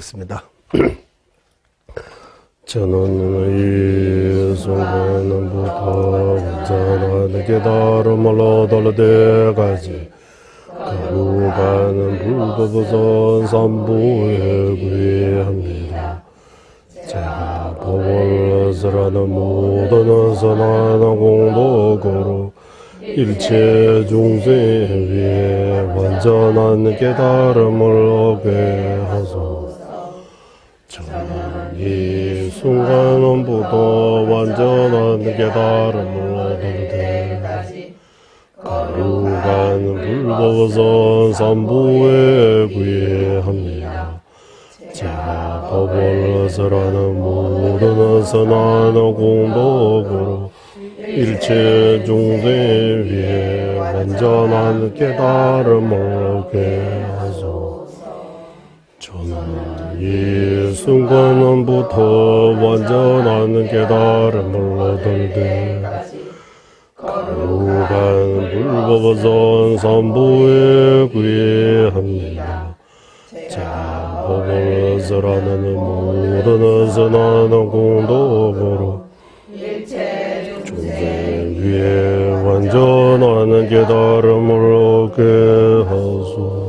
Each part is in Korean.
읽겠습니다. 저는 이 순간부터 완전한 깨달음을 얻을 때까지 거룩한 불법선 삼부에 구애합니다. 제가 법을 쓰라는 모든 선한 공덕으로 일체 중생 위에 완전한 깨달음을 얻게 하소서. 저는 이 순간부터 완전한 깨달음을 얻을 때까지 거룩한 불법선 삼부에 구애합니다. 제가 법을 쓰라는 모든 선한 공덕으로 일체 중생 위에 완전한 깨달음을 얻게 하소서. 저는 이 순간부터 완전한 깨달음을 얻을 때까지 거룩한 불법선 삼부에 구애합니다. 제가 법을 쓰라는 모든 선한 공덕으로 중생 위에 완전한 깨달음을 얻게 하소서.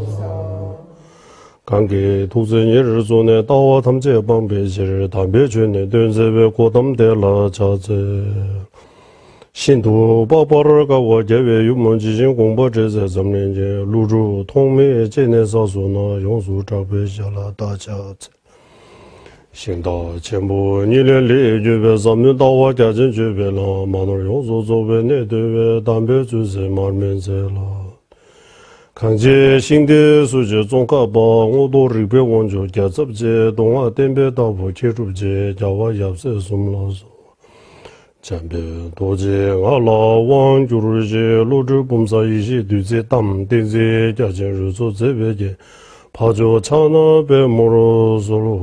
관계 도선일 손에 따와 탐제 방배실 담배 주네 된세배 고담대라 자제 신도 바바를 가고 제외 유문지신 공부 제세 점령제 루주 통매 제내사수나 용수 잡배샤라 다자제 신다 전부 니레리 주배 삼년 따와 가진 주배라 마늘 용수 조배 내대외 담배 주세 말면세라 강제 신대 수제 종가방 오도 리베 원조 개섭제 동화 댐베 다보 제줍제 자와 yap세 숨라서 잠배 도제 알라 왕주르제 로즈 봄사이시 뒤제 담 대제 자제르 조제베제 파조 차나 베모로 솔화데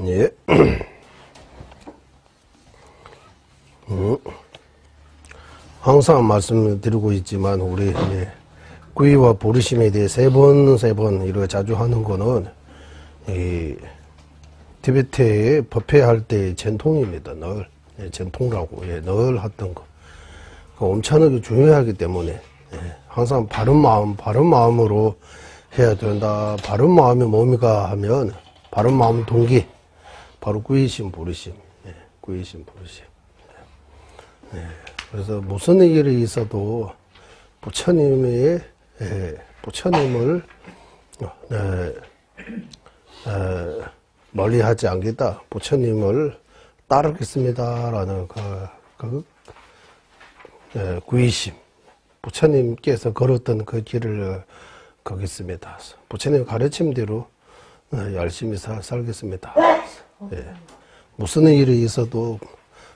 예. 항상 말씀을 드리고 있지만 우리 구의와 부르심에 대해 세 번 이렇게 자주 하는 거는 이 티베트에 법회할 때 전통입니다. 늘 전통이라고 늘 했던 거. 엄청나게 중요하기 때문에 항상 바른 마음으로 해야 된다. 바른 마음이 뭡니까 하면 바른 마음 동기 바로 구의심 부르심, 구의심 부르심. 그래서 무슨 일이 있어도 부처님을 멀리하지 않겠다. 부처님을 따르겠습니다라는 구의심. 부처님께서 걸었던 그 길을 걷겠습니다. 부처님 가르침대로 열심히 살겠습니다. 무슨 일이 있어도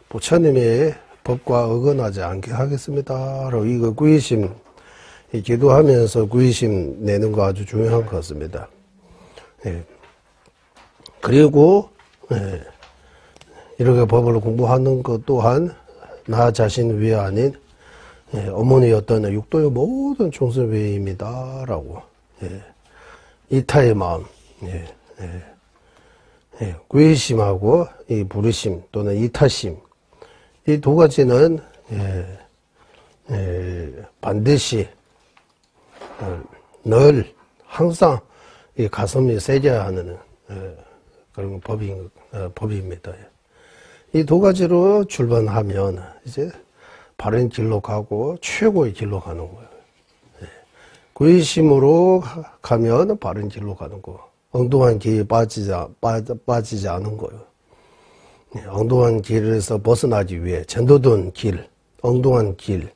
부처님의 법과 어긋나지 않게 하겠습니다. 이거 구의심, 기도하면서 구의심 내는 거 아주 중요한 것 같습니다. 그리고 이렇게 법을 공부하는 것 또한 나 자신 위에 아닌 어머니였던 육도의 모든 중생 위에입니다. 라고 이타의 마음, 구의심하고 이 부르심 또는 이타심 이 두 가지는 반드시 늘 항상 이 가슴이 세져야 하는 그런 법입니다. 이 두 가지로 출발하면 이제 바른 길로 가고 최고의 길로 가는 거예요. 구의심으로 가면 바른 길로 가는 거. 엉뚱한 길에 빠지지 않은 거예요. 엉뚱한 길에서 벗어나기 위해 전도된 길, 엉뚱한 길,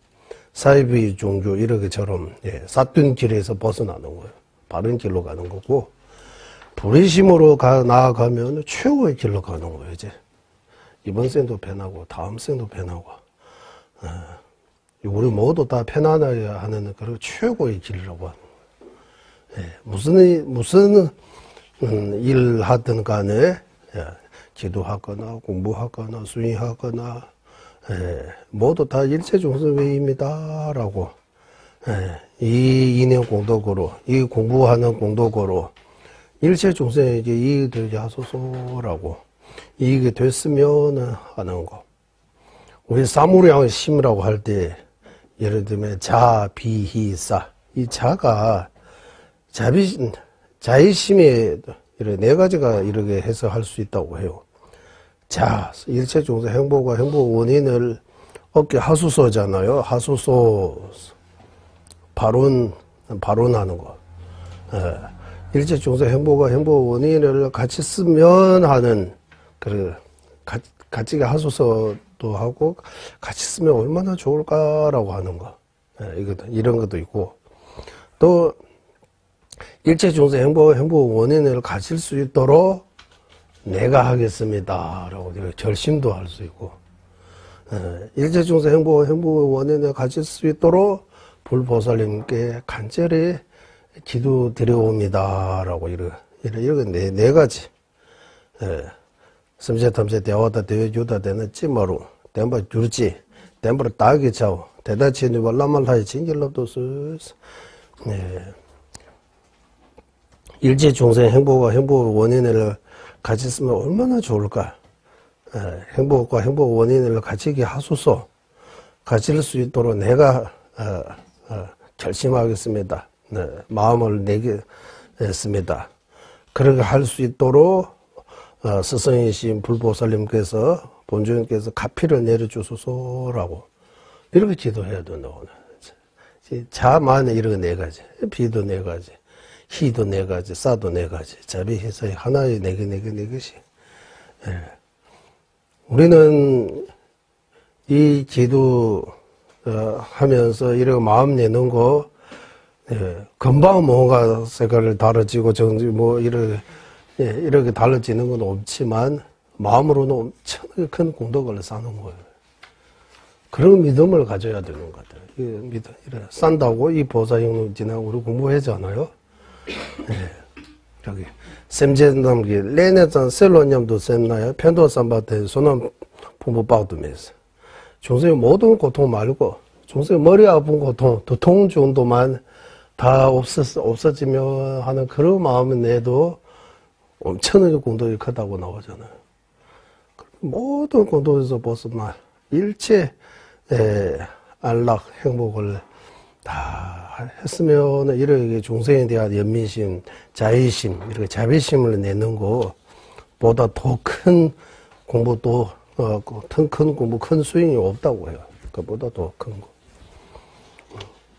사이비 종교 이렇게처럼 삿된 길에서 벗어나는 거예요. 바른 길로 가는 거고 부르심으로 나아가면 최고의 길로 가는 거예요. 이제 이번 생도 변하고 다음 생도 변하고 우리 모두 다 편안해야 하는 그런 최고의 길이라고 하는 거예요. 무슨 일 하든 간에 기도하거나 공부하거나 수행하거나 모두 다 일체중생회입니다 라고 이 인연 공덕으로, 이 공부하는 공덕으로 일체 중생에게 이익이 되게 하소서라고, 이익이 됐으면 하는 거. 우리 사무량 심이라고 할 때, 예를 들면 자, 비, 히, 사. 이 자가 자의심에 이렇게 네 가지가 이렇게 해석할 수 있다고 해요. 자, 일체 중생 행복과 행복 원인을 얻게 하소서잖아요. 하소서, 발언하는 거. 일체 중생 행복과 행복 원인을 같이 쓰면 하는, 같이 하소서도 하고, 같이 쓰면 얼마나 좋을까라고 하는 거. 이런 것도 있고. 또, 일체 중생 행복 원인을 가질 수 있도록 내가 하겠습니다. 라고 결심도 할 수 있고. 일체 중생 행복 원인을 가질 수 있도록 불보살님께 간절히 기도 드려옵니다. 라고 이런 네 가지. 섬세 탐세 대화다 대외주다 되는 찌마로 댐바 줄지 댐바로 따게 차오 대다치 누발라말하이 진길럽도 쓰스. 일체 중생 행복과 행복 원인을 같이 쓰면 얼마나 좋을까. 행복과 행복 원인을 가지게 하소서. 가질 수 있도록 내가 결심하겠습니다. 마음을 내겠습니다. 그렇게 할 수 있도록 스승이신 불보살님께서 본주님께서 가피를 내려주소서라고 이렇게 기도해야 된다고. 자만에 이렇게 네 가지, 비도 네 가지, 희도 네 가지, 싸도 네 가지, 자비해서 하나에 네 개씩. 우리는 이 기도 하면서 이렇게 마음 내는 거, 금방 뭔가 색깔을 달라지고 이렇게 달라지는 건 없지만 마음으로는 엄청나게 큰 공덕을 쌓는 거예요. 그런 믿음을 가져야 되는 것 같아요. 믿음, 싼다고 이 보살형님 지나 우리 공부하잖아요. 여기 샘제남기 레네장 셀로냠도 샘나요. 편도삼바테 소남 풍부박도면서 중생의 모든 고통 말고 중생의 머리 아픈 고통, 두통 정도만 다 없어지면 하는 그런 마음을 내도 엄청나게 공덕이 크다고 나오잖아요. 모든 공덕에서 벗어나 일체 안락, 행복을 다 했으면 이렇게 중생에 대한 연민심, 자의심, 이렇게 자비심을 내는 것보다 더 큰 공부도, 큰 공부, 큰 수익이 없다고 해요. 그보다 더 큰 거.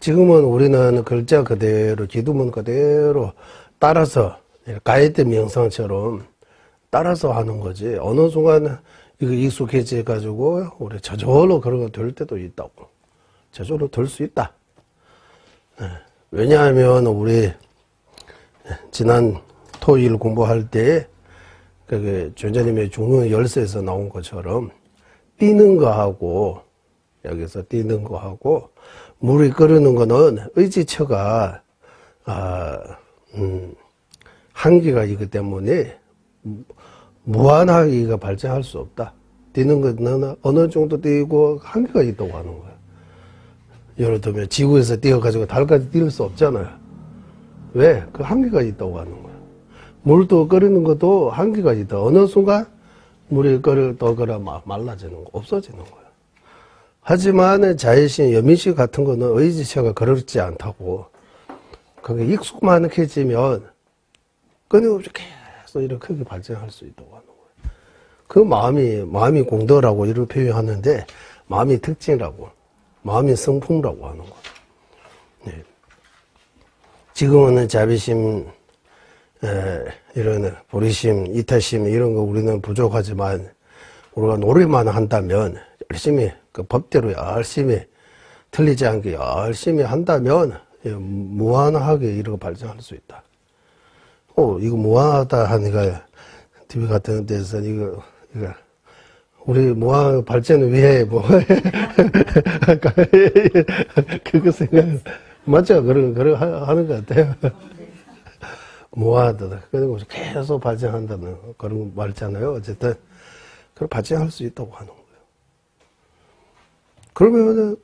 지금은 우리는 글자 그대로, 기도문 그대로 따라서, 가이드 명상처럼 따라서 하는 거지. 어느 순간 이거 익숙해져가지고, 우리 저절로 그런 거 될 때도 있다고. 저절로 될 수 있다. 왜냐하면 우리 지난 토요일 공부할 때 존재님의 중능 열쇠에서 나온 것처럼 뛰는 거하고 여기서 뛰는 거하고 물이 끓는 거는 의지처가 한계가 있기 때문에 무한하게 발전할 수 없다. 뛰는 거는 어느 정도 뛰고 한계가 있다고 하는 거야. 예를 들면 지구에서 뛰어가지고 달까지 뛸 수 없잖아요. 왜? 그 한계가 있다고 하는 거야. 물도 끓이는 것도 한계가 있다. 어느 순간 물이 더 말라지는 거, 없어지는 거야. 하지만 자의심, 여민심 같은 거는 의지체가 그렇지 않다고. 그게 익숙만해지면 끊임없이 계속 이렇게 크게 발전할 수 있다고 하는 거야. 그 마음이 공덕이라고 이렇게 표현하는데 마음이 특징이라고. 마음이 성품이라고 하는 거. 지금은 자비심, 이런 보리심, 이타심 이런 거 우리는 부족하지만 우리가 노력만 한다면 열심히 그 법대로 열심히 틀리지 않게 열심히 한다면 무한하게 이렇게 발전할 수 있다. 이거 무한하다 하니까 TV 같은 데서 이거 우리 무한 발전을 위해 그거 생각 맞죠? 그런 하는 것 같아요. 무한하다. 그리고 계속 발전한다는 그런 말이잖아요. 어쨌든 그걸 발전할 수 있다고 하는 거예요. 그러면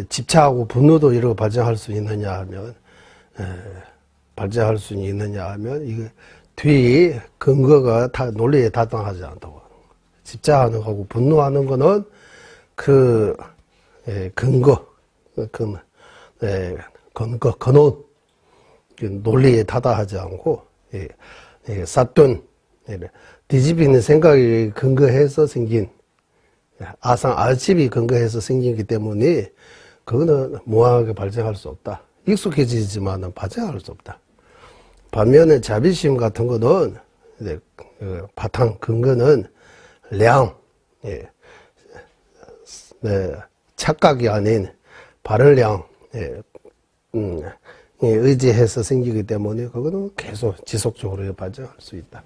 집착하고 분노도 이런 거 발생할 수 있느냐 하면, 발생할 수 있느냐 하면, 이거 뒤 근거가 다 논리에 타당하지 않다고 하는 거예요. 집착하는 거하고 분노하는 거는 근거, 근원, 논리에 타당하지 않고, 사돈, 뒤집이는 생각에 근거해서 생긴, 알집이 근거해서 생기기 때문에, 그거는 무한하게 발생할 수 없다. 익숙해지지만은 발생할 수 없다. 반면에 자비심 같은 거는, 바탕, 근거는 량, 착각이 아닌 바른 량, 의지해서 생기기 때문에 그거는 계속 지속적으로 발전할 수 있다.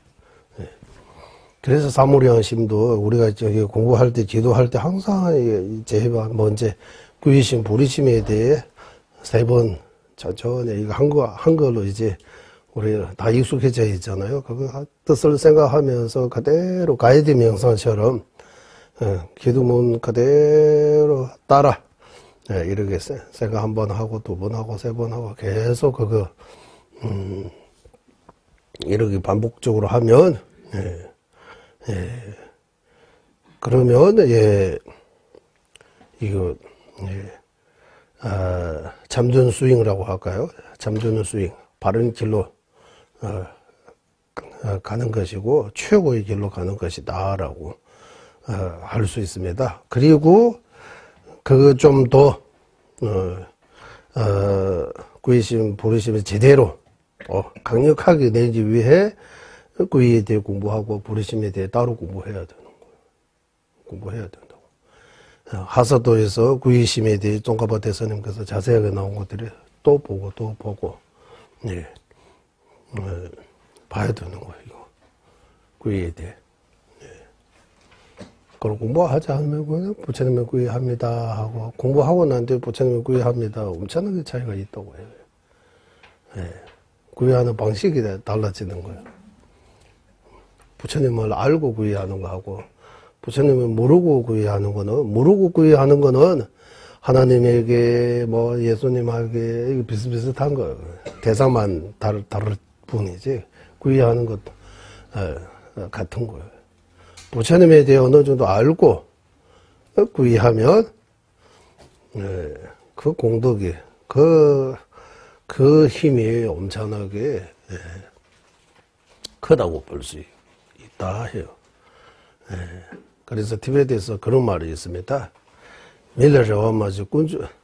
그래서 사무량심도 우리가 저기 공부할 때, 기도할 때 항상 제발 먼저 구의심, 불의심에 대해 3번 천천히 이거 한 걸로 이제 우리 다 익숙해져 있잖아요. 그거 뜻을 생각하면서 그대로 가이드 명상처럼 기도문 그대로 따라 이렇게 생각 1번 하고 2번 하고 3번 하고 계속 그거 이렇게 반복적으로 하면 그러면 이거 잠전 스윙이라고 할까요? 잠전 스윙, 바른 길로 가는 것이고 최고의 길로 가는 것이다라고 할 수 있습니다. 그리고 그거 좀 더 구의심, 불의심을 제대로 강력하게 내기 위해 구의에 대해 공부하고 불의심에 대해 따로 공부해야 되는 거예요. 공부해야 된다고. 하사도에서 구의심에 대해 쫑가바 대선님께서 자세하게 나온 것들이 또 보고 봐야 되는 거예요. 이거 구의에 대해. 그걸 공부하지 않으면 그냥 부처님을 구의합니다 하고 공부하고 난 뒤에 부처님을 구의합니다. 엄청나게 차이가 있다고 해요. 구의하는 방식이 달라지는 거예요. 부처님을 알고 구의하는 거하고 부처님을 모르고 구의하는 거는 하나님에게 뭐 예수님에게 비슷비슷한 거예요. 대상만 다를 뿐이지 구의하는 것도 같은 거예요. 부처님에 대해 어느 정도 알고 구의하면 그 공덕이 그 힘이 엄청나게 크다고 볼 수 있다 해요. 그래서 티베트에서 그런 말이 있습니다. 밀러저와마지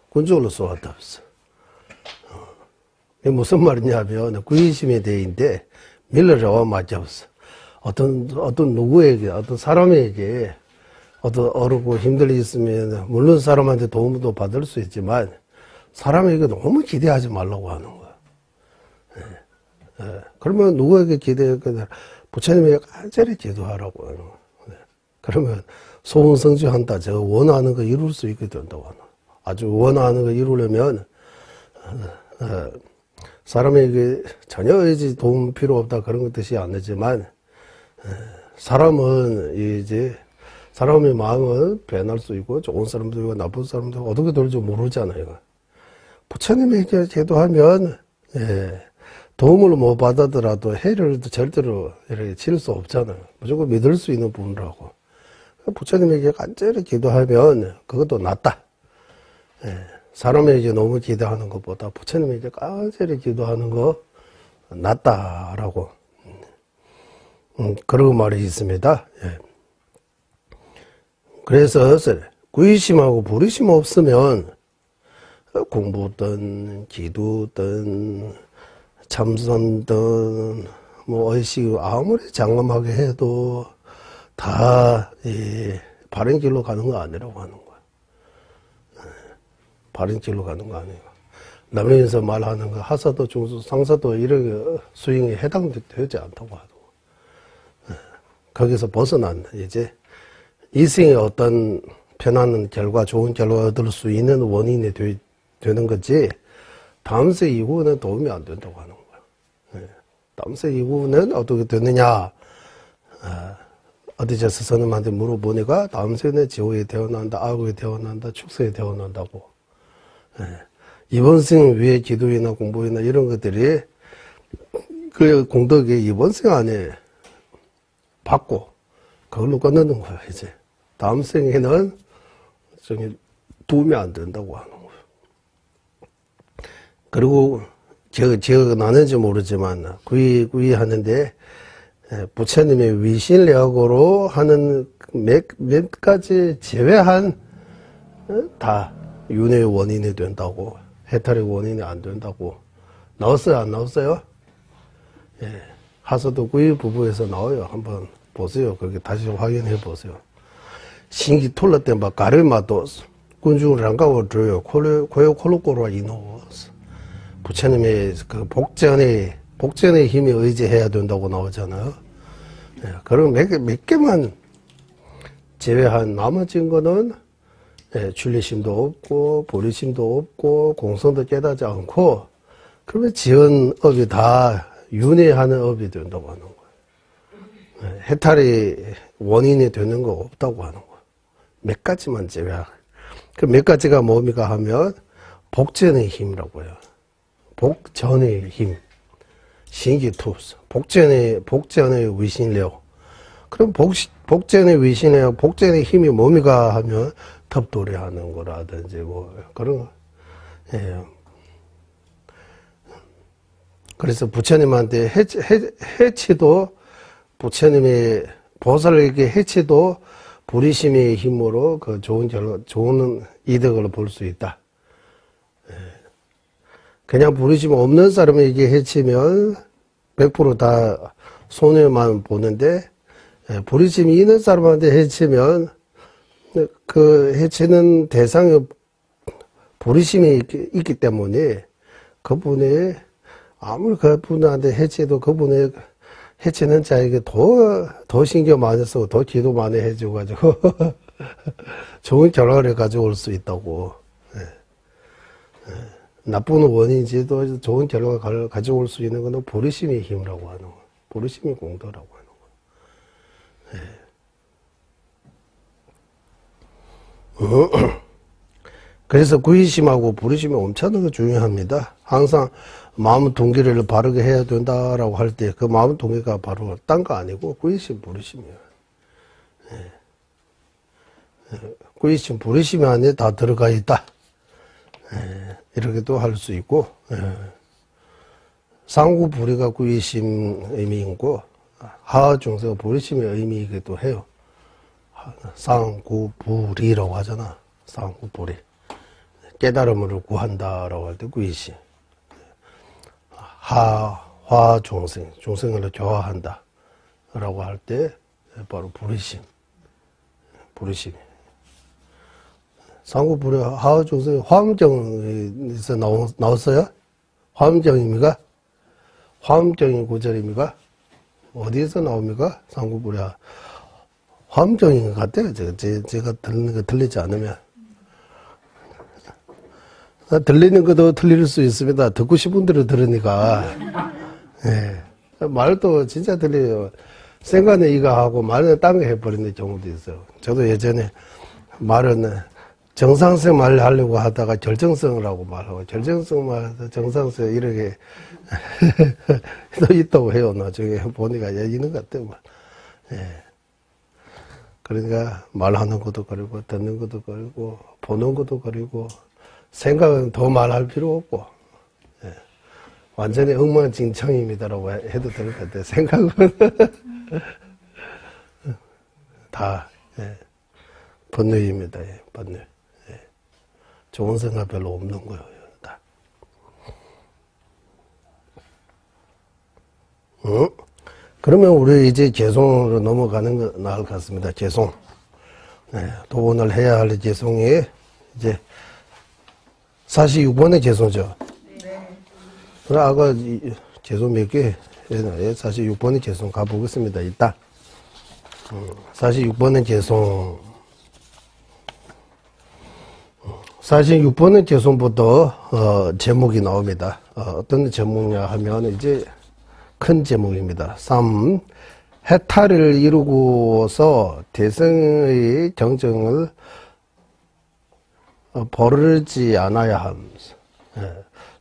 군주로 쏘았다 없어. 이게 무슨 말이냐면 구의심에 대해인데 밀러저와마지 없어. 어떤 누구에게, 어떤 사람에게, 어렵고 힘들 일 있으면, 물론 사람한테 도움도 받을 수 있지만, 사람에게 너무 기대하지 말라고 하는 거야. 그러면 누구에게 기대했거든? 부처님에게 간절히 기도하라고 하는 거야. 그러면 소원성취한다. 제가 원하는 거 이룰 수 있게 된다고 하는 거야. 아주 원하는 거 이루려면, 사람에게 전혀 도움 필요 없다. 그런 것 뜻이 아니지만, 사람의 마음은 변할 수 있고, 좋은 사람도 있고, 나쁜 사람도 있고, 어떻게 될지 모르잖아요. 부처님에게 기도하면, 도움을 못 받아더라도 해를 절대로 이렇게 칠 수 없잖아요. 무조건 믿을 수 있는 분이라고. 부처님에게 간절히 기도하면, 그것도 낫다. 사람에게 너무 기도하는 것보다 부처님에게 간절히 기도하는 거 낫다라고. 그런 말이 있습니다. 그래서 구의심하고 불의심 없으면 공부든 기도든 참선든 뭐 의식 아무리 장엄하게 해도 다 바른 길로 가는 거 아니라고 하는 거야. 바른 길로 가는 거 아니에요. 남에서 말하는 거 하사도 중수 상사도 이런 수행에 해당되지 않다고 하더라고. 거기서 벗어난 이제 이생의 어떤 편안한 결과, 좋은 결과 얻을 수 있는 원인이 되는 거지 다음 세 이후는 도움이 안 된다고 하는 거야. 다음 세 이후는 어떻게 되느냐? 어디서 스승님한테 물어보니까 다음 세는 지옥에 태어난다, 악에 태어난다, 축생에 태어난다고 이번 생 위에 기도이나 공부이나 이런 것들이 그 공덕이 이번 생 안에 받고 그걸로 끝내는 거야. 이제 다음 생에는 저기 도움이 안 된다고 하는 거예요. 그리고 제가 나는지 모르지만 구이 하는데 부처님의 위신력으로 하는 몇 가지 제외한 다 윤회의 원인이 된다고, 해탈의 원인이 안 된다고 나왔어요? 안 나왔어요? 예, 하서도 구이 부부에서 나와요. 한번 보세요. 거기 다시 확인해 보세요. 신기 톨라 때 막 가르마도 군중을 안 가고줘요. 고요 콜로코로 이노스. 부처님의 그 복전의 힘에 의지해야 된다고 나오잖아요. 예, 그럼 몇 개만 제외한 나머진 거는 출리심도 없고 보리심도 없고 공성도 깨닫지 않고 그러면 지은 업이 다 윤회하는 업이 된다고 하는 거예요. 해탈이 원인이 되는 거 없다고 하는 거예요. 몇 가지만 제외하고. 그 몇 가지가 뭡니까 하면 복전의 힘이라고 해요. 복전의 힘. 신기투스. 복전의 위신력. 그럼 복전의 위신력, 복전의 힘이 뭡니까 하면 텁도리 하는 거라든지 뭐 그런 예. 그래서 부처님한테 해치도 부처님의 보살에게 해치도 부리심의 힘으로 그 좋은 이득을 볼 수 있다. 예. 그냥 부리심 없는 사람에게 해치면 100% 다 손해만 보는데 부리심이 있는 사람한테 해치면 그 해치는 대상의 부리심이 있기 때문에 그분의 아무리 그분한테 해치도 그분의 해치는 자에게 더 신경 많이 쓰고 더 기도 많이 해줘가지고 좋은 결과를 가져올 수 있다고. 나쁜 원인지도 좋은 결과를 가져올 수 있는 것은 부리심의 힘이라고 하는 거예요. 부리심의 공도라고 하는 거예요. 그래서 구의심하고 부리심이 엄청나게 중요합니다. 항상 마음 동기를 바르게 해야 된다라고 할 때 그 마음 동기가 바로 딴 거 아니고 구의심, 부리심이에요. 구의심, 부리심이 안에 다 들어가 있다. 이렇게도 할 수 있고, 상구 부리가 구의심 의미이고 하하 중세가 부리심의 의미이기도 해요. 상구 부리라고 하잖아. 상구 부리. 깨달음을 구한다라고 할 때 구의심. 화 중생을 교화한다 라고 할 때 바로 부리심. 상구 부리 하하 중생 화엄정에서 나왔어요? 화엄정입니까? 화엄정인 구절입니까? 어디에서 나옵니까? 상구 부리 화엄정인 것 같아요. 제가 듣는 거 틀리지 않으면. 들리는 것도 틀릴 수 있습니다. 듣고 싶은 대로 들으니까. 예. 말도 진짜 들려요. 생각은 이거 하고 말은 딴 거 해버리는 경우도 있어요. 저도 예전에 말은 정상성 말 하려고 하다가 결정성을 하고 말하고 결정성 말, 정상성 이렇게 또 있다고 해요. 나중에 보니까 있는 것 같아요. 예. 그러니까 말하는 것도 그리고 듣는 것도 그리고 보는 것도 그리고 생각은 더 말할 필요 없고, 예. 완전히 엉망진창입니다라고 해도 될 것 같아요. 생각은 다 예. 번뇌입니다. 예. 번뇌. 예. 좋은 생각 별로 없는 거예요. 다. 그러면 우리 이제 개송으로 넘어가는 거 나을 것 같습니다. 개송. 예. 또 오늘 해야 할 개송이 이제 46번의 개송이죠. 네. 아까 개송 몇 개? 46번의 개송 가보겠습니다. 이따. 46번의 개송. 46번의 개송부터, 제목이 나옵니다. 어떤 제목이냐 하면, 이제 큰 제목입니다. 3. 해탈을 이루고서 대승의 경정을 버르지 않아야 하면서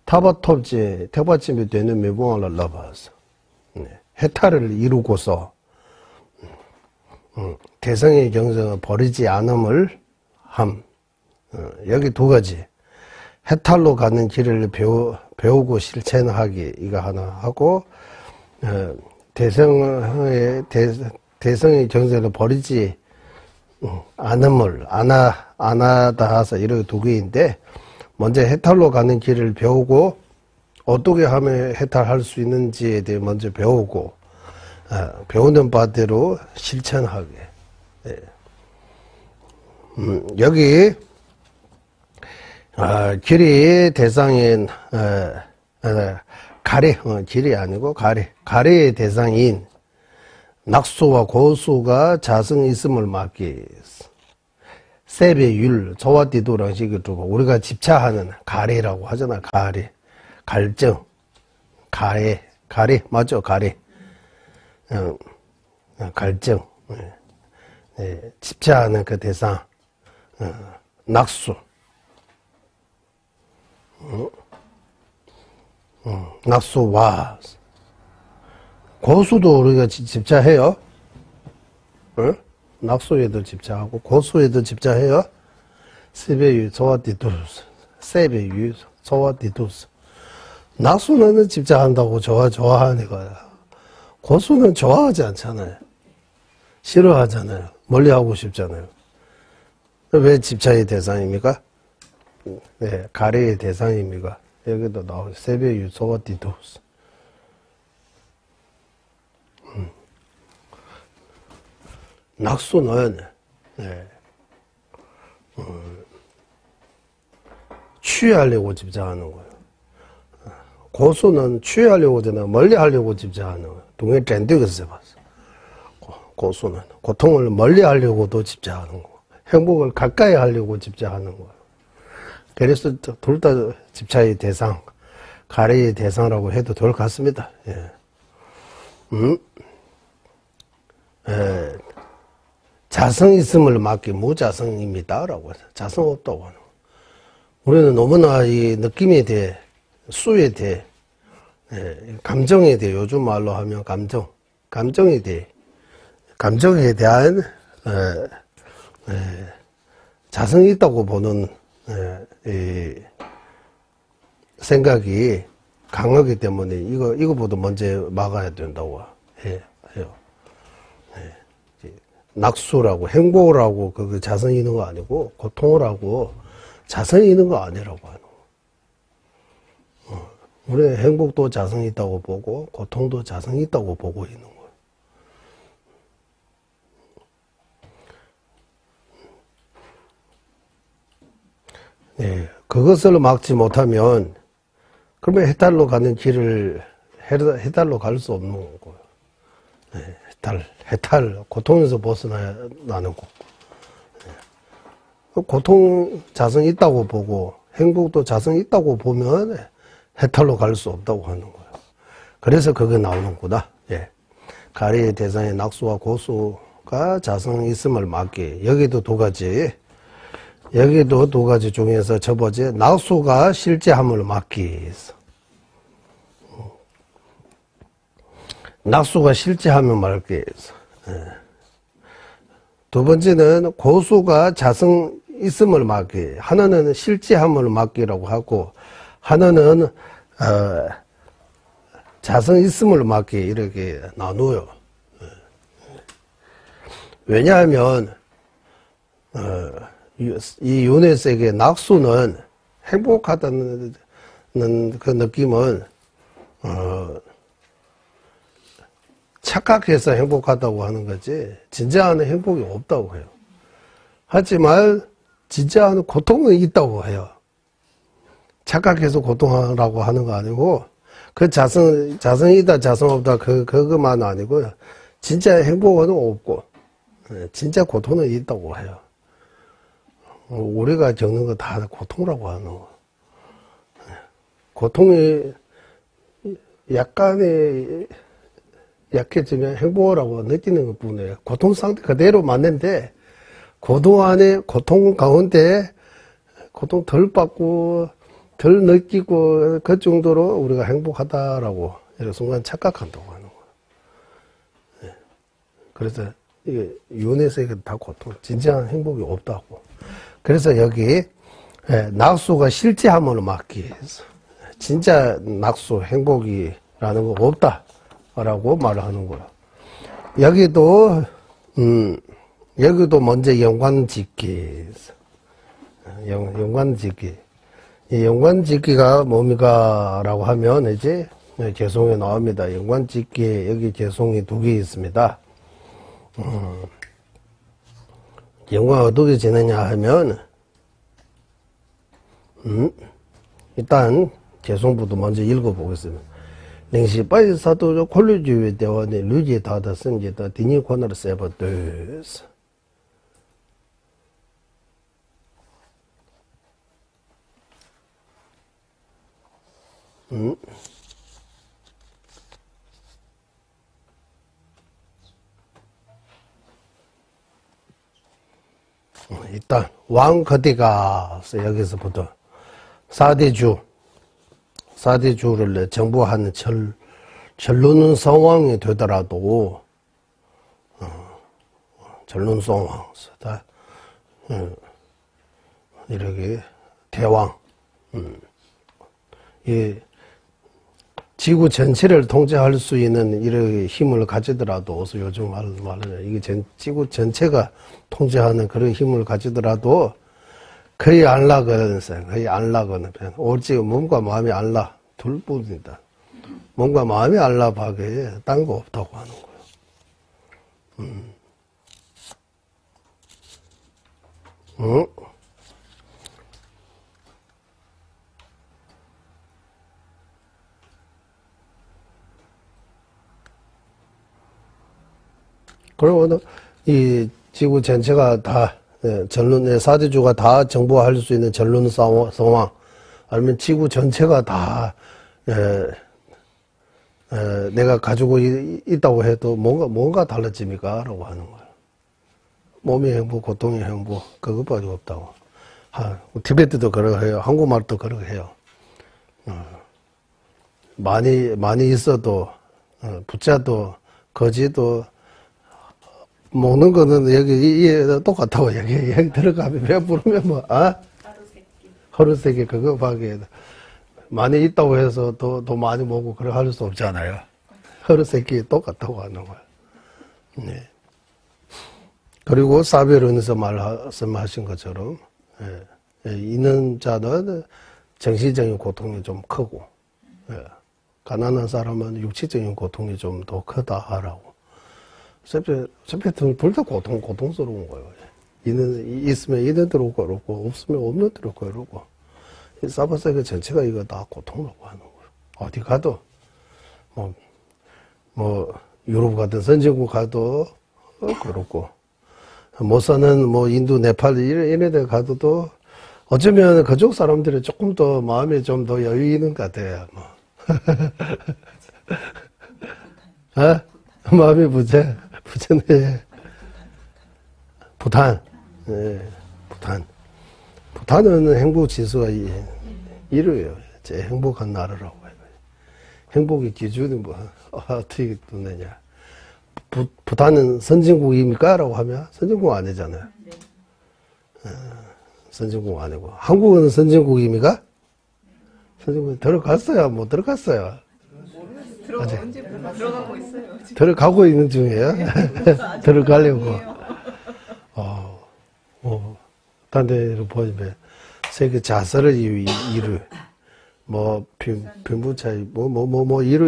타바톱지 태바침이 되는 미봉을 넣어서 해탈을 이루고서 대성의 경성을 버리지 않음을 함. 여기 두 가지. 해탈로 가는 길을 배우고 실천하기, 이거 하나 하고, 대성의 경성을 버리지 않음을, 안 하다 해서 이렇게 두 개인데, 먼저 해탈로 가는 길을 배우고, 어떻게 하면 해탈할 수 있는지에 대해 먼저 배우고, 배우는 바대로 실천하게. 여기 길이 대상인 가래, 길이 아니고 가래의 대상인 낙수와 고수가 자성 있음을 막기 세배율 저와디도랑 식을 두고 우리가 집차하는 가래라고 하잖아. 가래, 갈정, 가래 맞죠? 가래. 갈정, 집차하는 그 대상, 낙수, 낙수와 고수도 우리가 집차해요. 낙수에도 집차하고 고수에도 집차해요. 세배유, 저와디두스, 세배유, 저와디두스. 낙수는 집차한다고 좋아하는 거야. 고수는 좋아하지 않잖아요. 싫어하잖아요. 멀리하고 싶잖아요. 왜 집차의 대상입니까? 네, 가래의 대상입니까? 여기도 나오죠. 세배유 소와디도스. 낙수는 취하려고 집차하는 거예요. 고수는 취하려고 하잖아. 멀리 하려고 집차하는 거예요. 동해 랜드에서 봤어. 고수는 고통을 멀리 하려고도 집차하는 거고, 행복을 가까이 하려고 집차하는 거예요. 그래서 둘 다 집차의 대상, 가래의 대상이라고 해도 될 것 같습니다. 자성 있음을 막기 무자성입니다라고 해서 자성 없다고 하는 거예요. 우리는 너무나 이 느낌에 대해, 수에 대해, 감정에 대해, 요즘 말로 하면 감정에 대해, 감정에 대한 자성이 있다고 보는 생각이 강하기 때문에 이거보다 먼저 막아야 된다고 해요. 낙수라고 행복을 그 자성이 있는 거 아니고 고통을 하고 자성이 있는 거 아니라고 하는 거. 우리 행복도 자성이 있다고 보고 고통도 자성이 있다고 보고 있는 거예요. 네, 그것을 막지 못하면 그러면 해탈로 가는 길을 해탈로 갈 수 없는 거고요. 네, 해탈, 고통에서 벗어나는 거고. 네. 고통 자성이 있다고 보고 행복도 자성이 있다고 보면 해탈로 갈 수 없다고 하는 거예요. 그래서 그게 나오는구나. 예. 가래의 대상의 낙수와 고수가 자성이 있음을 막기. 여기도 두 가지 중에서 첫 번째, 낙수가 실제함을 막기. 낙수가 실제함을 막기. 두 번째는 고수가 자성 있음을 막기. 하나는 실제함을 막기라고 하고, 하나는 자성 있음을 막기, 이렇게 나누어요. 왜냐하면 이 윤회색의 낙수는 행복하다는 그 느낌은 착각해서 행복하다고 하는 거지 진짜한 행복이 없다고 해요. 하지만 진짜한 고통은 있다고 해요. 착각해서 고통하라고 하는 거 아니고 그 자성이다 자성 없다 그것만 아니고요. 진짜 행복은 없고 진짜 고통은 있다고 해요. 우리가 겪는 거 다 고통이라고 하는 거. 고통이 약간의 약해지면 행복이라고 느끼는 것 뿐이에요. 고통 상태 그대로 맞는데 고통 가운데 고통 덜 받고 덜 느끼고 그 정도로 우리가 행복하다라고 이런 순간 착각한다고 하는 거예요. 예. 그래서 이게 윤회에서 이게 다 고통, 진정한 행복이 없다고. 그래서 여기 낙수가 실제함을 막기 위해서 진짜 낙수 행복이라는 거 없다라고 말을 하는 거예요. 여기도 먼저 연관짓기. 연관짓기. 이 연관짓기가 뭡니까? 라고 하면 이제 개송에 나옵니다. 연관짓기, 여기 개송이 2개 있습니다. 연관 어떻게 지내냐 하면, 일단 개송부터 먼저 읽어보겠습니다. 링시 빠이 사도조 콜리주의 대원의 류지 다다 성제다 디니 코너를 세버드스. 일단 왕거디가 여기서부터 4대주를 정부하는 전론 성왕이 되더라도 전론 성왕 이렇게 대왕 이 지구 전체를 통제할 수 있는 이런 힘을 가지더라도, 요즘 말하는 이게 지구 전체가 통제하는 그런 힘을 가지더라도 거의 안락은 오직 몸과 마음이 안락 둘뿐이다. 몸과 마음이 안락하게 딴 거 없다고 하는 거예요. 그리고 이 지구 전체가 다 전론의 4대주가 다 정부할 수 있는 전론 상황, 아니면 지구 전체가 다 내가 가지고 있다고 해도 뭔가 달라집니까? 라고 하는 거예요. 몸의 행복, 고통의 행복, 그것밖에 없다고. 티베트도 그러고 해요. 한국말도 그러고 해요. 많이 있어도, 부자도, 거지도, 먹는 거는 여기 똑같다고 여기 들어가면 배 부르면 하루세끼 그거밖에 많이 있다고 해서 더 많이 먹고 그래 할 수 없잖아요. 하루세끼 똑같다고 하는 거예요. 네. 그리고 사별원에서 말씀하신 것처럼 있는 자는 정신적인 고통이 좀 크고 가난한 사람은 육체적인 고통이 좀 더 크다 하라고. 어차피 둘 다 고통스러운 거예요. 있으면 있는 대로 그렇고, 없으면 없는 대로 그러고. 사바세계 전체가 이거 다 고통이라고 하는 거예요. 어디 가도, 유럽 같은 선진국 가도, 그렇고. 못 사는, 인도, 네팔, 이런 데 가도 어쩌면 그쪽 사람들이 조금 더 마음에 좀 더 여유 있는 것 같아요, 마음이 부채네. 부탄. 부탄은 행복 지수가 1위예요. 제일 행복한 나라라고 해요. 행복의 기준이 어떻게 되느냐. 부탄은 선진국입니까? 라고 하면 선진국 아니잖아요. 선진국 아니고. 한국은 선진국입니까? 선진국 들어갔어요? 못 들어갔어요? 언제 들어가고 있어요. 지금. 들어가고 있는 중이에요. 들어가려고. 딴 데로 보면 세계 자살을 이루, 빈부차이,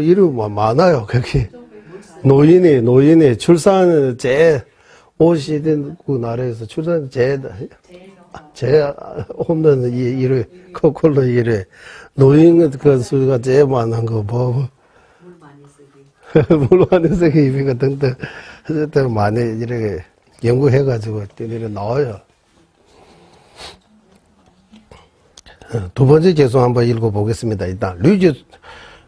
이루 많아요. 거기. 노인이 출산 OECD 나라에서 출산 제일 없는 이루, 거꾸로 이루. 노인 그 수가 제일 많은 거, 물 많이 쓰기 의미가 등등, 어쨌든 많이 이렇게 연구해가지고 이렇게 나와요. 두 번째 개송 한번 읽어보겠습니다. 일단,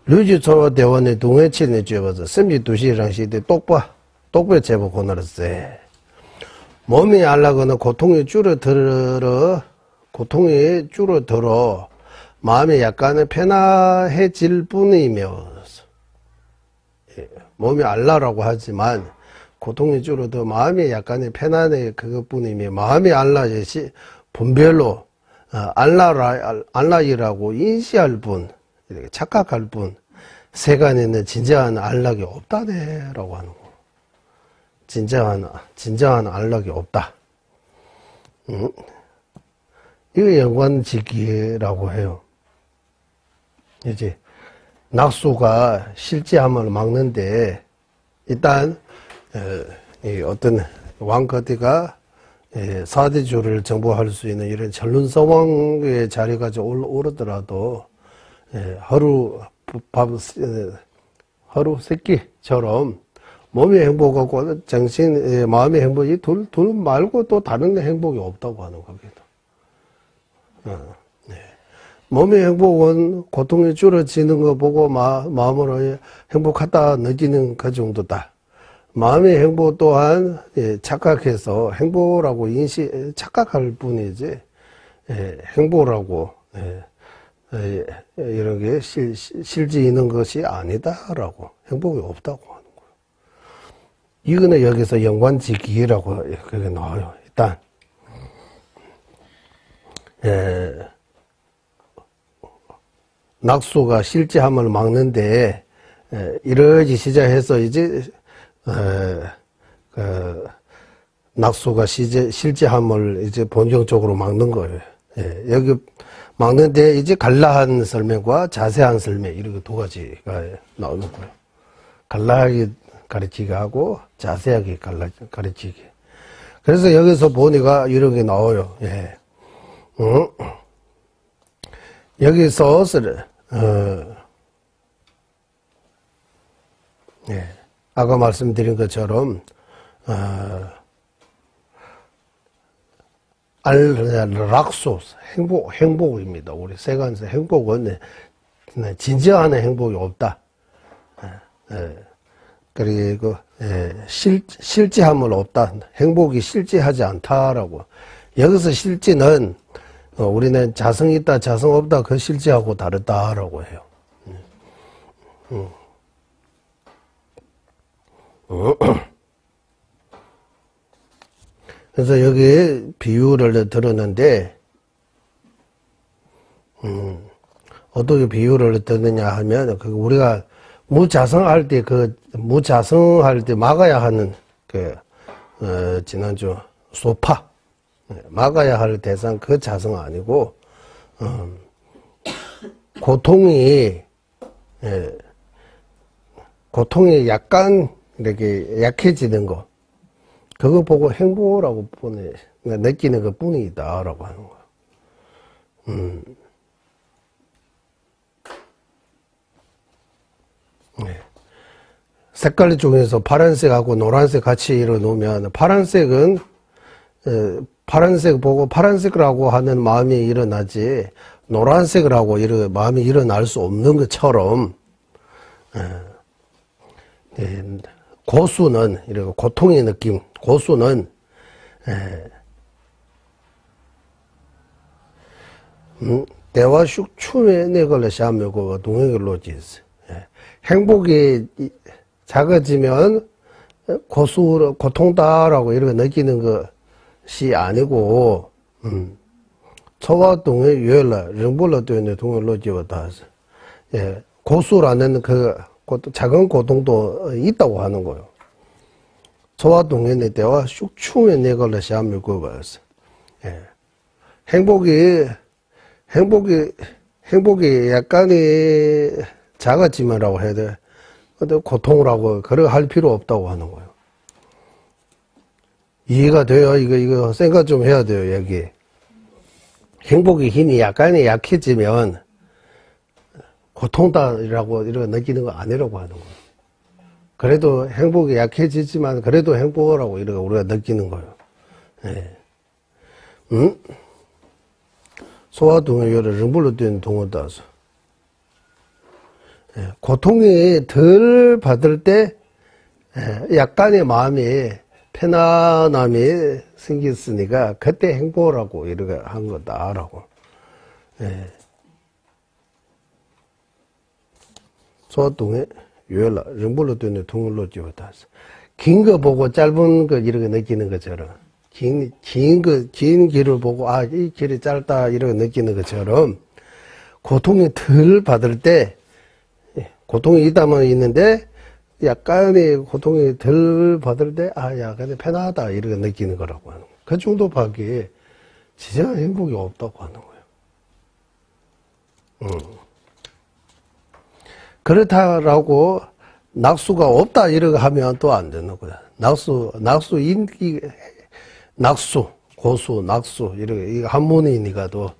류지 초로 대원의 동해친에 쥐어봐서, 셈지 두시랑 시대 똑배 제보 고나르세. 몸이 알라거나 고통이 줄어들어 고통이 줄어들어 마음이 약간은 편안해질 뿐이며, 몸이 알라라고 하지만 고통이 줄어도 마음이 약간의 편안해 그것뿐이며, 마음이 알라듯이 분별로 알라이라고 인시할 뿐, 이렇게 착각할 뿐, 세간에는 진정한 안락이 없다네라고 하는 거. 진정한 안락이 없다. 이거 연관지기라고 해요. 이제 낙수가 실제함을 막는데, 일단 어떤 왕거대가 사대주를 정복할 수 있는 이런 전륜서왕의 자리가 오르더라도 하루 세끼처럼 몸의 행복하고 마음의 행복이 둘 말고 또 다른 행복이 없다고 하는 거거든. 몸의 행복은 고통이 줄어지는 거 보고 마음으로 행복하다 느끼는 그 정도다. 마음의 행복 또한 착각해서 행복이라고 착각할 뿐이지 행복이라고 이런 게 실제 있는 것이 아니다라고, 행복이 없다고 하는 거예요. 이거는 여기서 연관지기라고 그게 나와요. 일단 낙수가 실제함을 막는데 이러지 시작해서 이제 낙수가 실제함을 이제 본격적으로 막는 거예요. 여기 막는데 이제 간략한 설명과 자세한 설명, 이렇게 두 가지가 나오는 거예요. 간략하게 가르치게 하고 자세하게 가르치게. 그래서 여기서 보니까 이렇게 나와요. 여기서 아까 말씀드린 것처럼 락소 행복입니다. 우리 세간에서 행복은 진정한 행복이 없다. 그리고 실제함은 없다. 행복이 실제하지 않다라고. 여기서 실제는 우리는 자성 있다, 자성 없다, 그 실제하고 다르다라고 해요. 그래서 여기 비유를 들었는데, 어떻게 비유를 듣느냐 하면, 우리가 무자성할 때 막아야 하는, 지난주 소파, 막아야 할 대상 그 자성 아니고, 고통이 약간 이렇게 약해지는 거, 그거 보고 행복이라고 느끼는 것 뿐이다라고 하는 거야. 색깔 중에서 파란색하고 노란색 같이 일어놓으면, 파란색은 파란색 보고 파란색이라고 하는 마음이 일어나지, 노란색이라고 마음이 일어날 수 없는 것처럼, 고수는, 이렇게 고통의 느낌, 고수는, 대화 슉춤에 내걸로 샤면고 동행을로 지스. 행복이 작아지면 고통다라고 이렇게 느끼는 것이 아니고, 초와 동해 유엘라, 령볼라 되는 동행을로 지어다서, 고수라는 작은 고통도 있다고 하는 거예요. 초와 동해의 대화 슉춤에 내걸로 샤면고 봤어. 행복이 약간의 작았지만이라고 해야 돼. 근데 고통이라고, 그렇게 할 필요 없다고 하는 거예요. 이해가 돼요? 이거 생각 좀 해야 돼요, 여기. 행복의 힘이 약간의 약해지면, 고통다라고 이렇게 느끼는 거 아니라고 하는 거예요. 그래도 행복이 약해지지만, 그래도 행복하라고 이렇게 우리가 느끼는 거예요. 소화동요를 릉불로 된 동어다서. 고통이 덜 받을 때 약간의 마음이 편안함이 생겼으니까 그때 행복하라고 이렇게 한 거다라고. 예. 소동에 유열라 정보로 되는 통일로 지었다. 긴 거 보고 짧은 거 이렇게 느끼는 것처럼 긴 길을 보고 아, 이 길이 짧다 이렇게 느끼는 것처럼 고통이 덜 받을 때 고통이 있다면 있는데 약간의 고통이 덜 받을 때 아, 약간의 편하다 이렇게 느끼는 거라고 하는 거예요. 그 정도밖에 진짜 행복이 없다고 하는 거예요. 그렇다라고 낙수가 없다 이렇게 하면 또 안 되는 거야. 낙수, 고수, 낙수 이렇게 이거 한문이니까도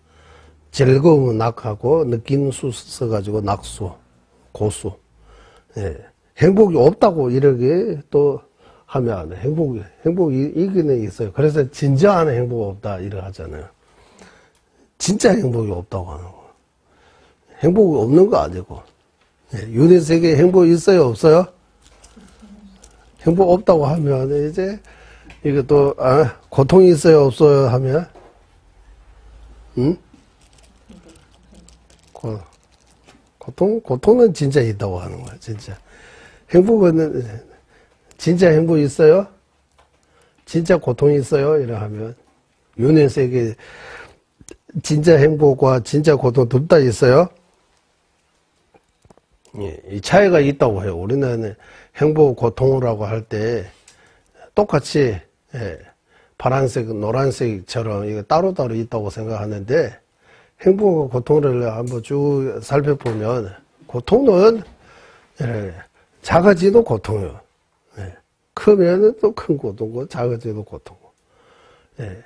즐거움은 낙하고 느끼는 수 써가지고 낙수, 고수. 예. 행복이 없다고 이렇게 또 하면 안 돼. 행복이 이기는 있어요. 그래서 진정한 행복 없다 이렇게 하잖아요. 진짜 행복이 없다고 하는 거. 행복이 없는 거 아니고. 예. 윤회 세계에 행복 있어요, 없어요? 행복 없다고 하면 이제 이것도 고통이 있어요, 없어요 하면 고통은 진짜 있다고 하는 거야, 진짜. 행복은 진짜 행복 있어요? 진짜 고통이 있어요? 이래 하면 윤회 세계 진짜 행복과 진짜 고통 둘 다 있어요? 예, 이 차이가 있다고 해요. 우리는 행복, 고통이라고 할 때 똑같이 예, 파란색, 노란색처럼 이거 따로따로 있다고 생각하는데 행복과 고통을 한번 쭉 살펴보면 고통은 예, 작아지도 고통이요. 예, 크면 또 큰 고통고 작아지도 고통고. 예,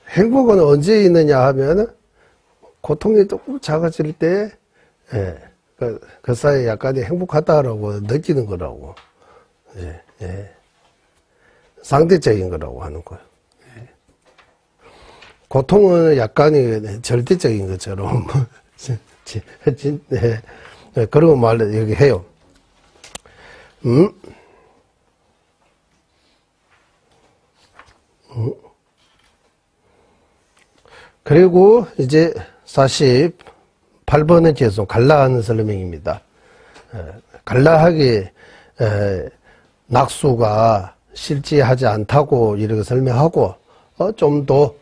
행복은 언제 있느냐 하면 고통이 조금 작아질 때 예, 그 사이에 약간의 행복하다라고 느끼는 거라고. 예, 예. 상대적인 거라고 하는 거예요. 예. 고통은 약간의 절대적인 것처럼, 예. 그런 말을 여기 해요. 그리고 이제 48번의 계속 갈라하는 설명입니다. 갈라하게 낙수가 실지하지 않다고 이렇게 설명하고 좀 더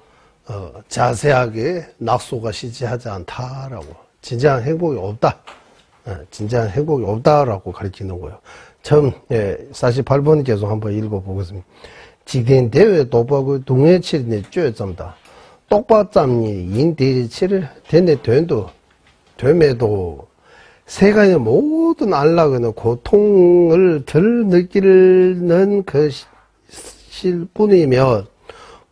자세하게 낙수가 실지하지 않다라고 진정한 행복이 없다. 진정한 행복이 없다라고 가르치는 거예요. 처음 48번 계속 한번 읽어보겠습니다. 지된 대회 도박의 동해칠이 쬐점다. 똑바짬이 인대치를 되네 됨에도 세간의 모든 안락은 고통을 덜 느끼는 것일 뿐이며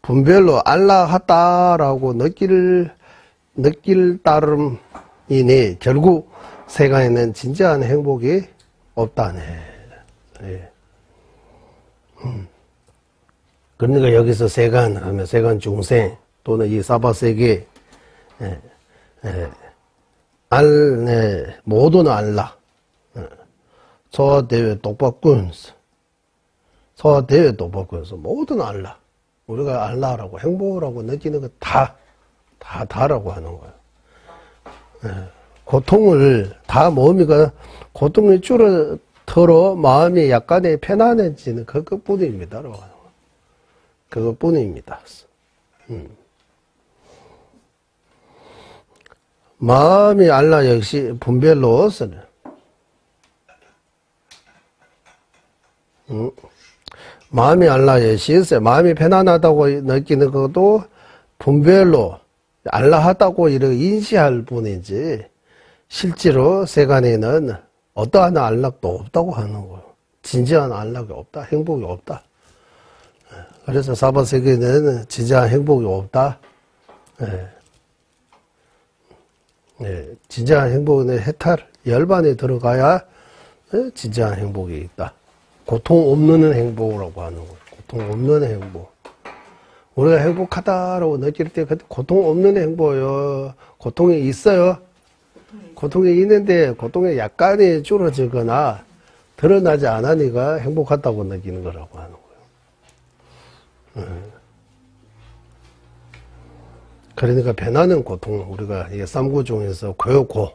분별로 안락하다라고 느낄 따름이니 결국 세간에는 진짜한 행복이 없다네. 예. 그러니까 여기서 세간 하면 세간 중생 또는 이 사바세계 모든 안락 서대회 똑바꾼스 서대회 똑바꾼스 모든 안락 우리가 안락하고 행복하고 느끼는 거 다라고 하는 거예요. 고통을 다 모으니까 고통이 줄어들어 마음이 약간의 편안해지는 그것뿐입니다. 하는 거예요. 그것뿐입니다. 마음이 알라 역시 분별로 쓰는 마음이 알라 역시 마음이 편안하다고 느끼는 것도 분별로 알라하다고 이렇게 인식할 뿐이지 실제로 세간에는 어떠한 안락도 없다고 하는 거예요. 진지한 안락이 없다. 행복이 없다. 그래서 사바세계는 진지한 행복이 없다. 진정한 행복은 해탈, 열반에 들어가야 진정한 행복이 있다. 고통 없는 행복이라고 하는 거예요. 고통 없는 행복. 우리가 행복하다라고 느낄 때 고통 없는 행복이요. 고통이 있어요. 고통이 있는데 고통이 약간이 줄어지거나 드러나지 않으니까 행복하다고 느끼는 거라고 하는 그러니까 배나는 고통, 우리가 이게 삼구 중에서 고요고,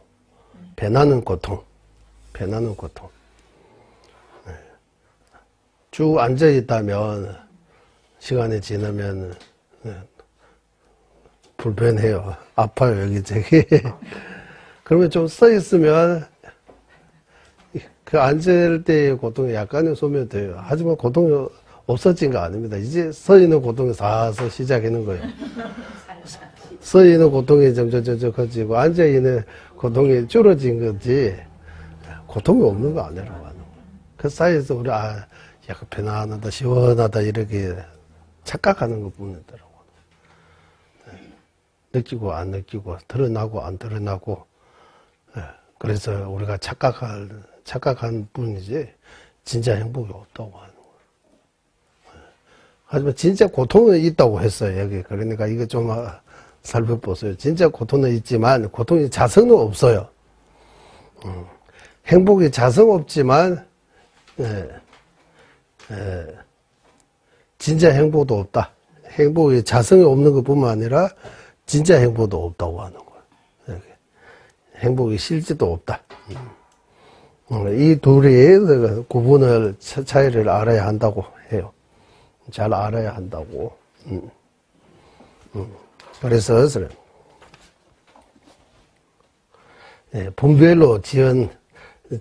배나는 고통, 배나는 고통. 쭉 앉아 있다면 시간이 지나면 불편해요. 아파요, 여기저기. 그러면 좀 서 있으면 그 앉을 때의 고통이 약간은 소멸돼요. 하지만 고통이 없어진 거 아닙니다. 이제 서 있는 고통이 사서 시작하는 거예요. 서 있는 고통이 점점 커지고 앉아 있는 고통이 줄어진 거지 고통이 없는 거 아니라고 하는 거예요. 그 사이에서 우리 약간 편안하다, 시원하다 이렇게 착각하는 것 뿐이더라고. 느끼고 안 느끼고 드러나고 안 드러나고 그래서 우리가 착각한 뿐이지 진짜 행복이 없다고 하는 거예요. 하지만 진짜 고통은 있다고 했어요, 여기. 그러니까 이거 좀 살펴보세요. 진짜 고통은 있지만 고통이 자성은 없어요. 행복이 자성 없지만 진짜 행복도 없다. 행복이 자성이 없는 것뿐만 아니라 진짜 행복도 없다고 하는 거예요. 행복이 실제도 없다. 이 둘의 구분을 차이를 알아야 한다고 해요. 잘 알아야 한다고. 그래서 분별로 지은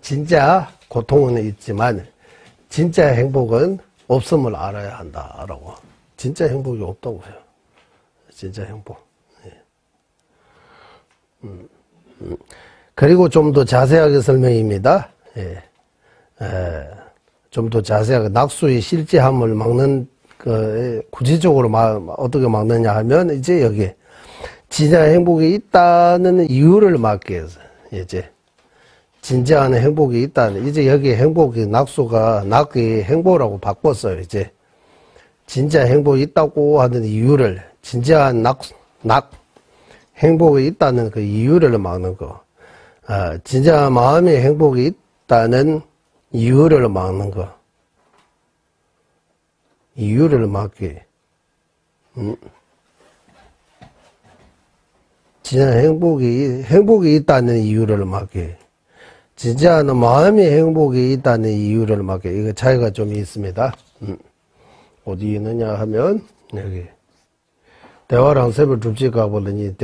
진짜 고통은 있지만 진짜 행복은 없음을 알아야 한다라고. 진짜 행복이 없다고 해요. 진짜 행복. 그리고 좀 더 자세하게 설명입니다. 좀 더 자세하게 낙수의 실제함을 막는 구체적으로 어떻게 막느냐 하면 이제 여기 진짜 행복이 있다는 이유를 막기 위해서 이제 진짜한 행복이 있다는 이제 여기 행복이 낙수가 낙의 행복이라고 바꿨어요. 이제 진짜 행복이 있다고 하는 이유를 진짜한 낙 행복이 있다는 그 이유를 막는 거. 진짜 마음의 행복이 있다는 이유를 막는 거. 이유를 막기. 진짜 행복이 있다는 이유를 막기. 진짜 마음의 행복이 있다는 이유를 막기. 이거 차이가 좀 있습니다. 어디 있느냐 하면, 여기. 대화랑 새별 줍지 가보려니,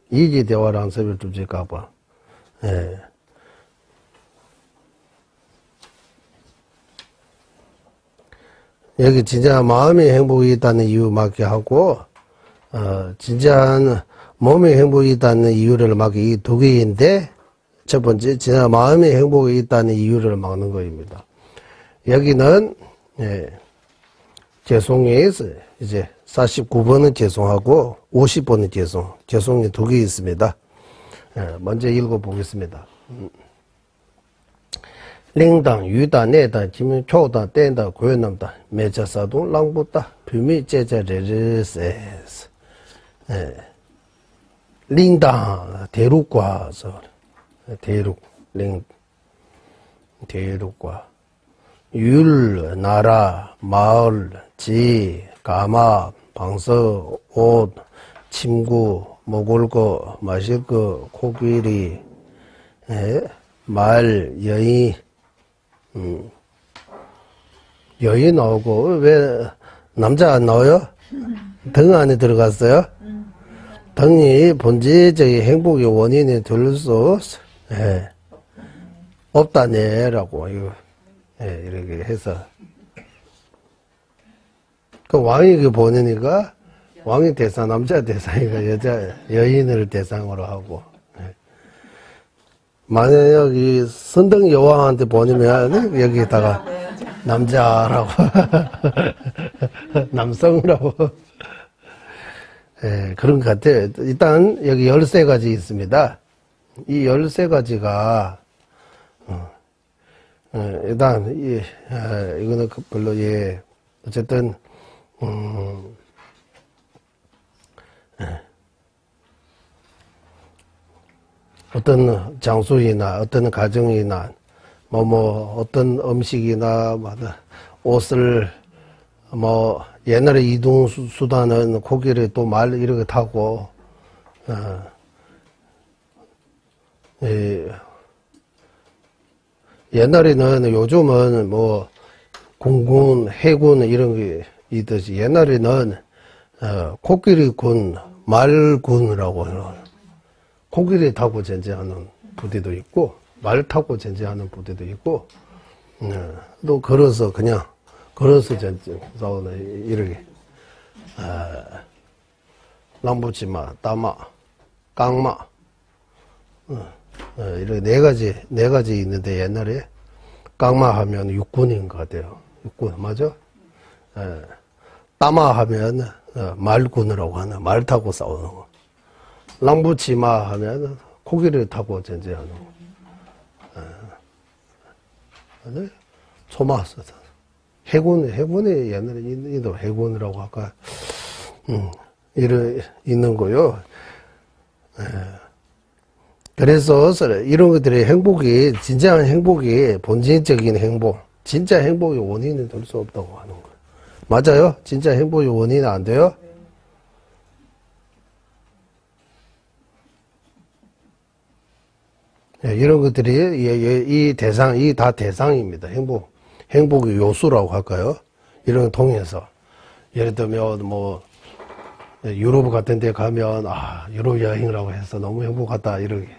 이기 대화랑 새별 줍지 가봐. 여기 진짜 마음의 행복이 있다는 이유 맞게 하고, 진짜한 몸의 행복이 있다는 이유를 막기 이 두 개인데, 첫 번째, 진짜 마음의 행복이 있다는 이유를 막는 거입니다. 여기는, 개송에서 이제 49번은 개송하고 50번은 개송. 개송이 두 개 있습니다. 먼저 읽어보겠습니다. 링당, 유다, 내다, 지문, 초다, 뗀다, 고연남다, 매자사동, 랑부다, 비미, 제자레르세스. 링당, 대륙과서, 대륙, 대륙과, 율, 나라, 마을, 지, 가마, 방서, 옷, 침구, 먹을 거, 마실 거, 코끼리, 말, 여인, 여인 나오고, 왜, 남자 안 나와요? 등 안에 들어갔어요? 등이 본질적인 행복의 원인이 될 수, 없다네라고, 이거, 이렇게 해서. 그 왕이 그 보내니까, 왕이 대상, 남자 대상이가 여인을 대상으로 하고. 만약 이 선등 여왕한테 보내면 여기다가 남자라고, 남성이라고. 그런 것 같아요. 일단 여기 13가지 있습니다. 이 13가지가, 일단, 이거는 별로, 어쨌든, 어떤 장소이나 어떤 가정이나 어떤 음식이나 옷을 뭐, 옛날에 이동수단은 고기를 또 말 이렇게 타고, 옛날에는 요즘은 뭐, 공군, 해군 이런 게 있듯이 옛날에는, 코끼리군, 말군이라고 해요. 코끼리 타고 전쟁하는 부대도 있고, 말 타고 전쟁하는 부대도 있고, 또 걸어서 전쟁 싸우는 이렇게, 랑부치마, 따마, 깡마, 이렇게 네 가지 있는데 옛날에 깡마 하면 육군인 것 같아요. 육군, 맞아? 따마 하면 말군이라고 하는, 말 타고 싸우는 거. 랑부치마 하면 코끼리를 타고 전쟁하는 거. 초마, 해군이 옛날에 인도 해군이라고 할까, 있는 거요. 그래서 이런 것들이 행복이, 진정한 행복이 본질적인 행복, 진짜 행복의 원인은 될 수 없다고 하는 거예요. 맞아요? 진짜 행복의 원인은 안 돼요? 이런 것들이 다 대상입니다. 행복의 요소라고 할까요? 이런 걸 통해서 예를 들면 뭐 유럽 같은 데 가면 유럽 여행이라고 해서 너무 행복하다 이렇게.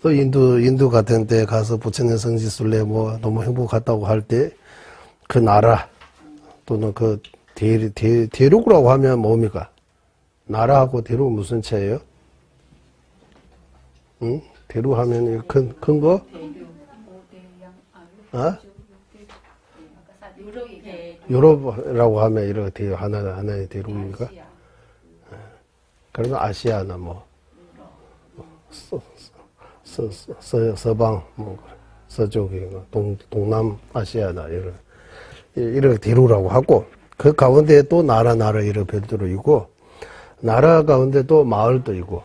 또 인도 같은 데 가서 부처님 성지순례 뭐 너무 행복하다고 할 때 그 나라 또는 그 대륙이라고 하면 뭡니까? 나라하고 대륙 무슨 차이예요? 응? 대륙 하면 큰 거? 유럽이라고 하면 이렇게 하나의 대륙입니까? 그러면 아시아나 뭐 서방 뭐 서쪽이 동남 아시아나 이런 대륙이라고 하고 그 가운데 또 나라 이런 별도로 있고 나라 가운데 또 마을도 있고.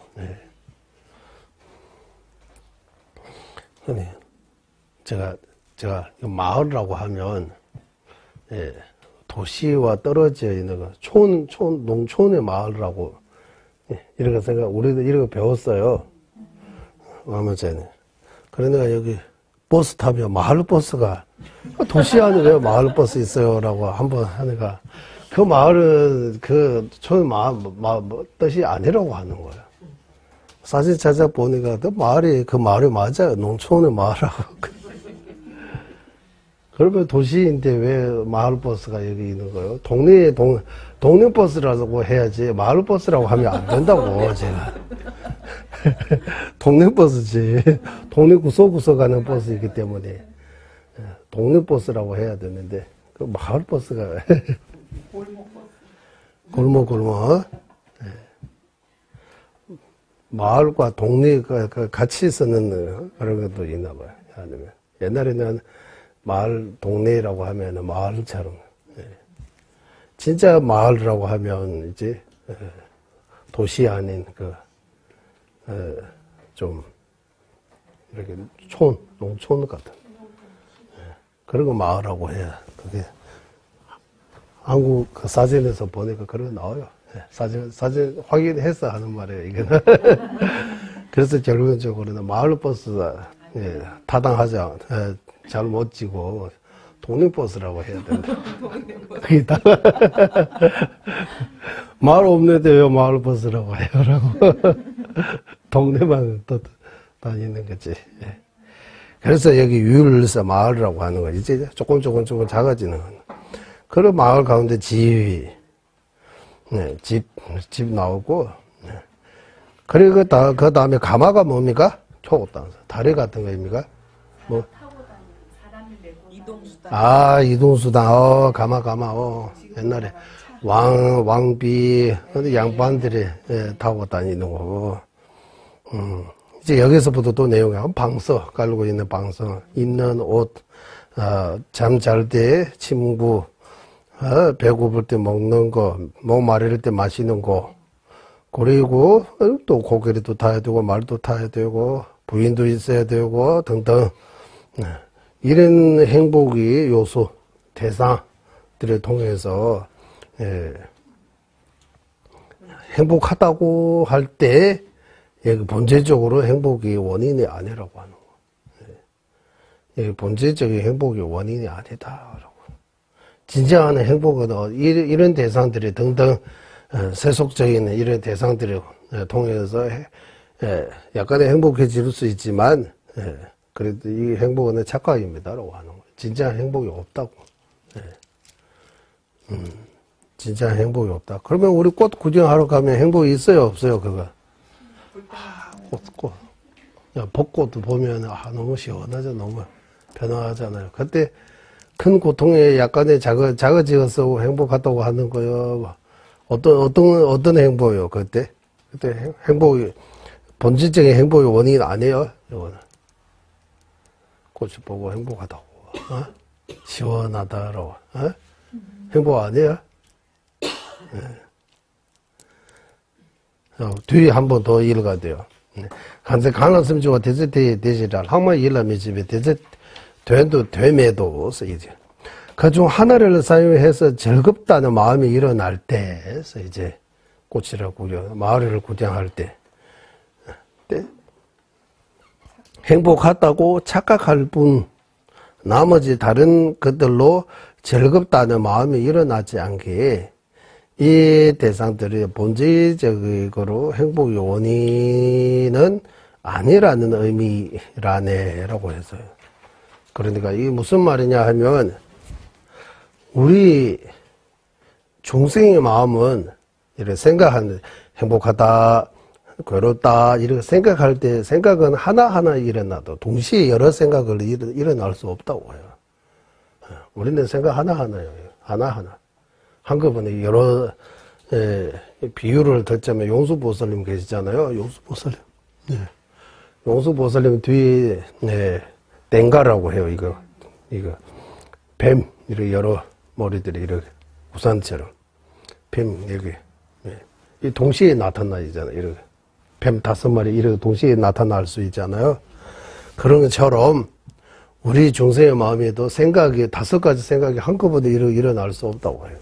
제가 마을이라고 하면 도시와 떨어져 있는 거 농촌의 마을이라고 이렇게 우리도 이렇게 배웠어요. 얼마 전에. 그러니까 여기 버스 타면 마을 버스가 도시 안에 왜 마을 버스 있어요? 라고 한번 하니까 그 마을은 그 촌 뜻이 아니라고 하는 거예요. 사진 찾아보니까 그 말이 맞아요. 농촌의 마을하고. 그러면 도시인데 왜 마을버스가 여기 있는 거예요? 동네버스라고 해야지 마을버스라고 하면 안 된다고, 제가. 동네버스지. 동네 구석구석 가는 버스이기 때문에. 동네버스라고 해야 되는데, 그 마을버스가. 골목. 마을과 동네가 같이 쓰는 그런 것도 있나 봐요. 아니면 옛날에는 마을, 동네라고 하면 마을처럼. 진짜 마을이라고 하면 이제 도시 아닌 좀 이렇게 농촌 같은. 그런 거 마을이라고 해야 그게 한국 그 사진에서 보니까 그런 거 나와요. 사진 확인해서 하는 말이에요, 이거는. 그래서 결론적으로는 마을버스가, 타당하지 잘 못 지고, 동네버스라고 해야 된다. 마을 없는데 왜 마을버스라고 해요, 라고. 동네만 또 다니는 거지. 그래서 여기 유일서 마을이라고 하는 거, 이제 조금 작아지는 거. 그런 마을 가운데 집 나오고, 그리고 그 다음에 가마가 뭡니까? 초고땅. 다리 같은 거입니까? 뭐? 이동수단. 가마. 옛날에 왕비, 양반들이 타고 다니는 거고. 이제 여기서부터 또 내용이 방서, 깔고 있는 방서, 입는 옷, 잠 잘 때 침구, 배고플 때 먹는 거, 목 마를 때 마시는 거, 그리고 또 고기도 타야 되고, 말도 타야 되고, 부인도 있어야 되고, 등등. 이런 행복이 요소, 것들을 통해서 행복하다고 할 때 본질적으로 행복이 원인이 아니라고 하는 거예요. 본질적인 행복이 원인이 아니다라고. 진정한 행복은 이런 대상들이 등등 세속적인 이런 대상들을 통해서 약간의 행복해질 수 있지만 그래도 이 행복은 착각입니다라고 하는 거예요. 진짜 행복이 없다고. 진짜 행복이 없다. 그러면 우리 꽃 구경하러 가면 행복이 있어요, 없어요, 그거? 꽃. 야, 벚꽃도 보면 너무 시원하죠, 너무 편안하잖아요. 그때 큰 고통에 약간의 작아지어서 행복하다고 하는 거요. 어떤 행복이요, 그때 행복이 본질적인 행복의 원인 아니에요, 이거는. 꽃을 보고 행복하다고, 시원하다라고, 행복 아니에요? 뒤에 한 번 더 읽어야 돼요. 간세 강락심주와 대제대의 대지랄 항마 일람의 집에 대제 되매도 이제 그중 하나를 사용해서 즐겁다는 마음이 일어날 때에서 이제 꽃이라 구경 마을을 구경할 때 행복하다고 착각할 뿐 나머지 다른 것들로 즐겁다는 마음이 일어나지 않게 이 대상들의 본질적으로 행복의 원인은 아니라는 의미라네라고 해서요. 그러니까 이게 무슨 말이냐 하면 우리 중생의 마음은 이렇게 생각하는 행복하다, 괴롭다 이렇게 생각할 때 생각은 하나하나 일어나도 동시에 여러 생각을 일어날 수 없다고 해요. 우리는 생각 하나하나예요. 하나하나. 한꺼번에 여러 비유를 듣자면 용수보살님 계시잖아요. 용수보살님. 용수보살님 뒤에 땡가라고 해요. 이거 뱀 이렇게 여러 머리들이 이렇게 우산처럼 뱀 여기 이 동시에 나타나잖아요. 이렇게 뱀 5마리 이렇게 동시에 나타날 수 있잖아요. 그런 것처럼 우리 중생의 마음에도 생각이 5가지 생각이 한꺼번에 일어날 수 없다고 해요.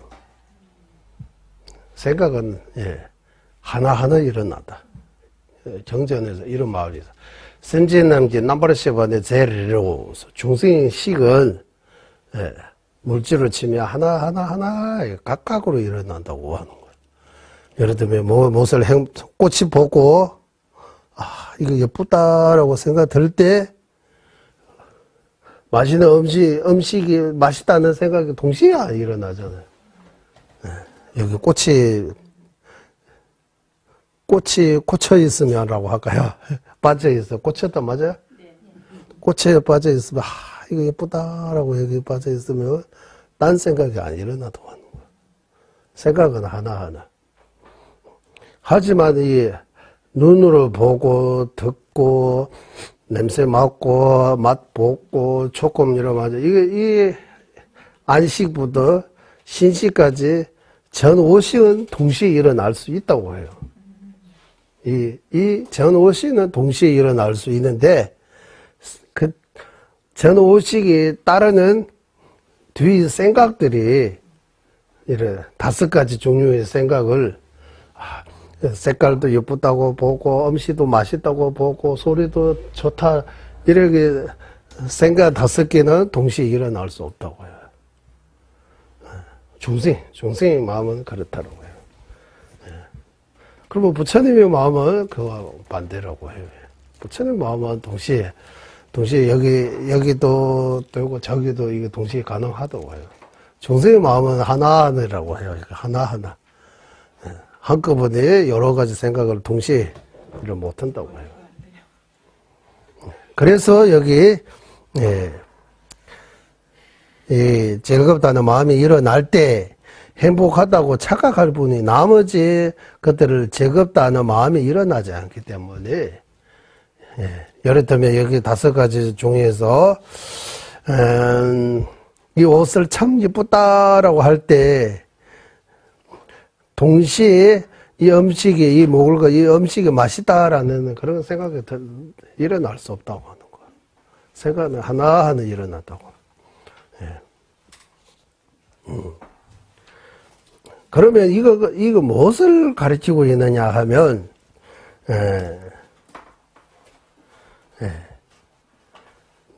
생각은 하나하나 일어난다. 정전에서 이런 말이죠. 선진남기 남바르시반의 제리로 중생의 식은 물질을 치면 하나하나 각각으로 일어난다고 하는 거예요. 예를 들면 꽃이 보고 이거 예쁘다라고 생각 들 때 맛있는 음식이 맛있다는 생각이 동시에 일어나잖아요. 여기 꽃이 꽂혀 있으면라고 할까요? 빠져 있어. 꽂혔다 맞아요? 꽃에 빠져 있으면 이거 예쁘다라고 여기 빠져 있으면 딴 생각이 안 일어나도 하는 거야. 생각은 하나하나. 하지만 이 눈으로 보고 듣고 냄새 맡고 맛 보고 조금 일어나죠. 이 안식부터 신식까지 전 5식은 동시에 일어날 수 있다고 해요. 이 전 5식은 동시에 일어날 수 있는데, 그 전 5식이 따르는 뒤 생각들이, 이래 5가지 종류의 생각을, 색깔도 예쁘다고 보고, 음식도 맛있다고 보고, 소리도 좋다, 이렇게 생각 5개는 동시에 일어날 수 없다고 해요. 중생의 마음은 그렇다라고 해요. 그리고 부처님의 마음은 그와 반대라고 해요. 부처님의 마음은 동시에 여기도 되고 저기도 이게 동시에 가능하다고 해요. 중생의 마음은 하나하나라고 해요. 하나하나. 한꺼번에 여러 가지 생각을 동시에 일 못한다고 해요. 그래서 여기 이 즐겁다는 마음이 일어날 때 행복하다고 착각할 뿐이 나머지 것들을 즐겁다는 마음이 일어나지 않기 때문에 예를 들면 여기 5가지 중에서 이 옷을 참 예쁘다라고 할 때 동시에 이 음식이 이 음식이 맛있다라는 그런 생각이 일어날 수 없다고 하는 거야. 생각은 하나하나 일어났다고. 그러면 이거 무엇을 가르치고 있느냐 하면,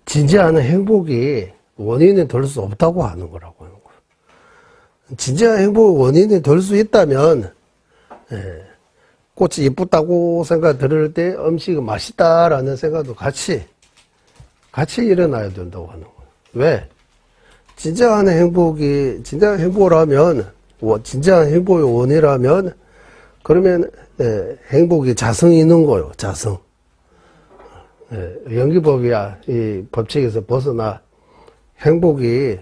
진지한 행복이 원인이 될 수 없다고 하는 거라고 하는 거예요. 진지한 행복의 원인이 될 수 있다면, 꽃이 이쁘다고 생각 들을 때 음식이 맛있다라는 생각도 같이 일어나야 된다고 하는 거예요. 왜? 진정한 행복이라면, 진정한 행복의 원이라면, 그러면, 행복이 자성이 있는 거예요, 자성. 연기법이야, 이 법칙에서 벗어나 행복이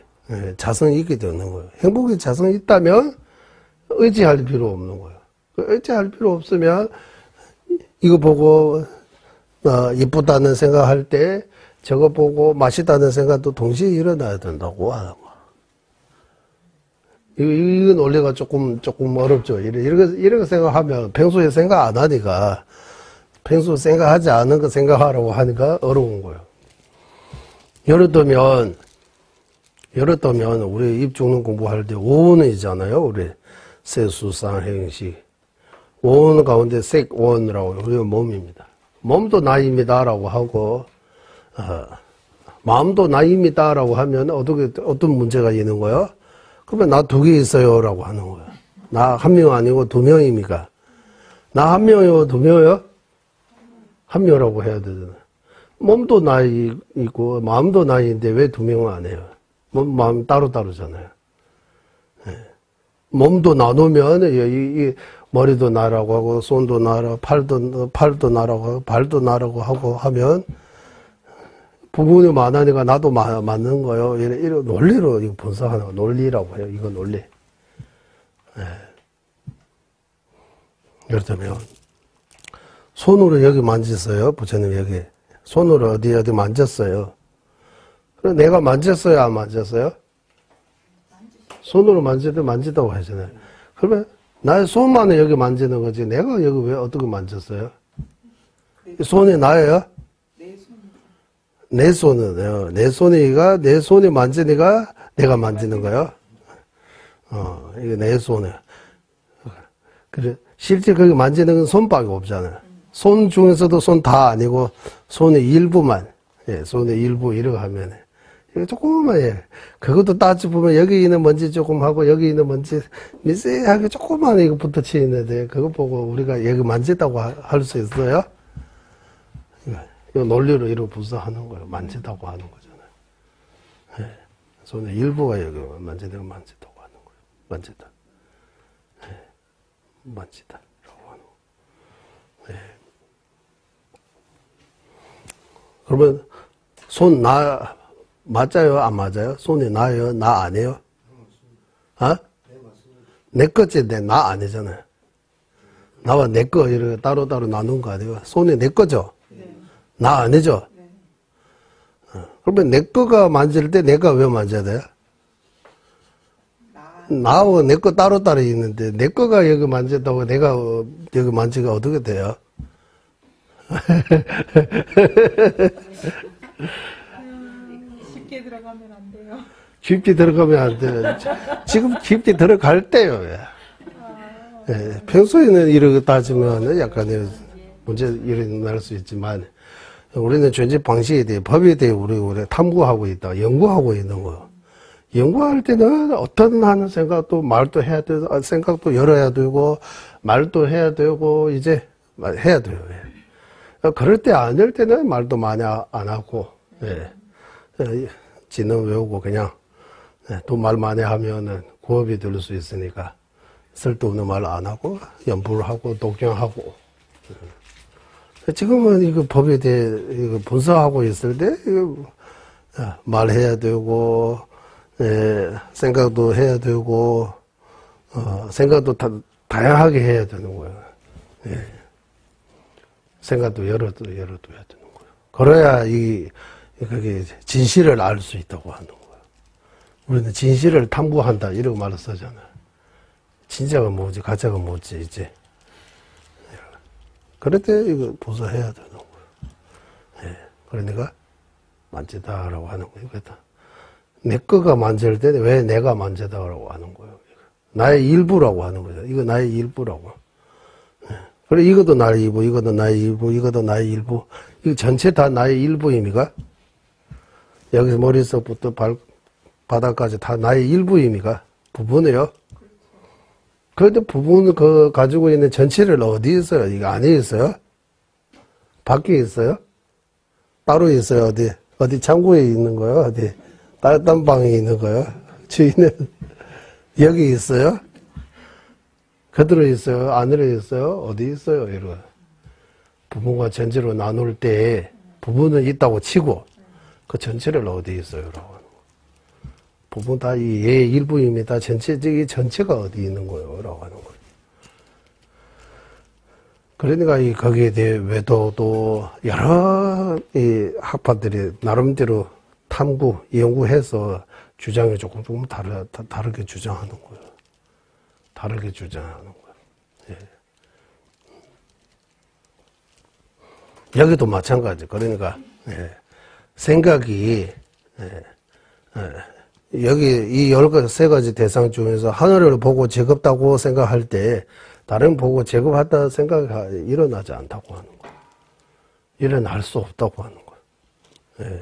자성이 있게 되는 거예요. 행복이 자성이 있다면, 의지할 필요 없는 거예요. 의지할 필요 없으면, 이거 보고, 이쁘다는 생각할 때, 저거 보고 맛있다는 생각도 동시에 일어나야 된다고 하는 거. 이 논리가 조금 어렵죠. 이렇게 생각하면 평소에 생각 안 하니까, 평소에 생각하지 않은 거 생각하라고 하니까 어려운 거예요. 예를 들면, 우리 입중론 공부할 때 오원은 있잖아요. 우리 세수상 행식. 오원 가운데 색원이라고, 우리가 몸입니다. 몸도 나입니다라고 하고, 마음도 나입니다라고 하면 어떤 문제가 있는 거예요? 그러면 나 두 개 있어요 라고 하는 거예요. 나 한 명 아니고 두 명입니까? 나 한 명이고 두 명이요? 한 명이라고 해야 되잖아요. 몸도 나이 있고 마음도 나이인데 왜 두 명은 안 해요? 마음 따로따로잖아요. 몸도 나누면 이 머리도 나라고 하고 손도 나라고 팔도 나라고 하고 발도 나라고 하고 하면 부분이 많으니까 나도 맞는 거요. 이런 논리로 이거 분석하는 거, 논리라고 해요. 이거 논리. 예를 들면, 손으로 여기 만졌어요. 부처님 여기. 손으로 어디 만졌어요. 그럼 내가 만졌어요? 안 만졌어요? 손으로 만지다고 하잖아요. 그러면 나의 손만은 여기 만지는 거지. 내가 여기 왜 어떻게 만졌어요? 손이 나예요? 내 손은, 내 손이 만지니까 내가 만지는 거예요. 이게 내 손에. 그래, 실제 거기 만지는 건 손밖에 없잖아요. 손 중에서도 손 다 아니고, 손의 일부만, 손의 일부, 이렇게 하면, 이거 조금만, 그것도 따져보면 여기 있는 먼지 조금 하고, 여기 있는 먼지 미세하게 조금만 이거 붙어 치는데, 그거 보고 우리가 여기 만지다고 할 수 있어요? 이 논리로 이렇게 분석하는 거예요. 만지다고 하는 거잖아요. 손의 일부가 여기 만지다고 하는 거예요. 만지다. 만지다라고 하는 거예요. 그러면 손 맞아요? 안 맞아요? 손이 나요? 나 아니에요? 내 거지, 나 아니잖아요. 나와 내 거 이렇게 따로따로 나눈 거 아니에요? 손이 내 거죠? 나 아니죠? 그러면 내 거가 만질 때 내가 왜 만져야 돼요? 나하고 내 거 따로따로 있는데 내 거가 여기 만졌다고 내가 여기 만지가 어떻게 돼요? 쉽게 들어가면 안 돼요. 깊게 들어가면 안 돼요. 지금 깊게 들어갈 때요. 평소에는 이렇게 따지면 약간의 문제 일어날 수 있지만 우리는 존재 방식에 대해 법에 대해 우리 탐구하고 있다. 연구하고 있는 거예요. 연구할 때는 어떤 하는 생각도 말도 해야 되고 생각도 열어야 되고 말도 해야 되고 이제 해야 돼요. 그럴 때 아닐 때는 말도 많이 안 하고 지능 외우고 그냥 또 말 많이 하면은 고업이 될 수 있으니까 쓸데없는 말 안 하고 연부를 하고 독경하고 지금은 이거 법에 대해 이거 분석하고 있을 때 이거 말해야 되고 생각도 해야 되고 생각도 다양하게 해야 되는 거예요. 생각도 열어둬야 되는 거예요. 그래야 그게 진실을 알 수 있다고 하는 거예요. 우리는 진실을 탐구한다 이러고 말을 쓰잖아요. 진짜가 뭐지 가짜가 뭐지 이제. 그럴 때 이거 보수해야 되는 거예요. 그러니까 만지다라고 하는 거예요. 그러니까 내 거가 만질 때 왜 내가 만지다라고 하는 거예요. 나의 일부라고 하는 거죠. 이거 나의 일부라고. 그래, 이것도 나의 일부, 이것도 나의 일부, 이것도 나의 일부. 이거 전체 다 나의 일부입니까? 여기서 머릿속부터 바닥까지 다 나의 일부입니까? 부분이요? 그런데 부분을 가지고 있는 전체를 어디 있어요? 이거 안에 있어요? 밖에 있어요? 따로 있어요? 어디 창고에 있는 거요? 어디 딴 방에 있는 거요? 주인은 여기 있어요? 그대로 있어요? 안으로 있어요? 어디 있어요? 이런 부분과 전체로 나눌 때 부분은 있다고 치고 그 전체를 어디 있어요? 라고 하는 거. 부분 다 얘의 일부입니다. 전체가 어디 있는 거예요? 라고 하는 거예요. 그러니까 거기에 대해 외도도 여러 학파들이 나름대로 탐구, 연구해서 주장이 조금 다르게 주장하는 거예요. 다르게 주장하는 거예요. 예. 여기도 마찬가지. 그러니까 생각이 여기 이 13가지 대상 중에서 하나를 보고 즐겁다고 생각할 때 다른 보고 즐겁하다 생각이 일어나지 않다고 하는 거예요. 일어날 수 없다고 하는 거예요.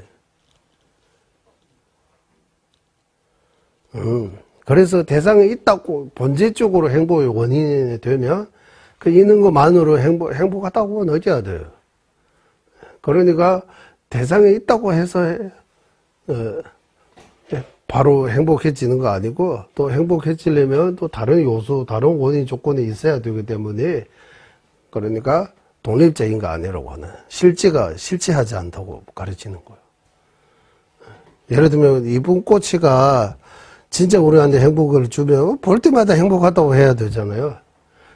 그래서 대상이 있다고 본질적으로 행복의 원인이 되면 그 있는 것만으로 행복하다고 느껴야 돼요. 그러니까 대상이 있다고 해서 바로 행복해지는 거 아니고 또 행복해지려면 또 다른 요소, 다른 원인 조건이 있어야 되기 때문에 그러니까 독립적인 거 아니라고 하는 실체하지 않다고 가르치는 거예요. 예를 들면 이분 꼬치가 진짜 우리한테 행복을 주면 볼 때마다 행복하다고 해야 되잖아요.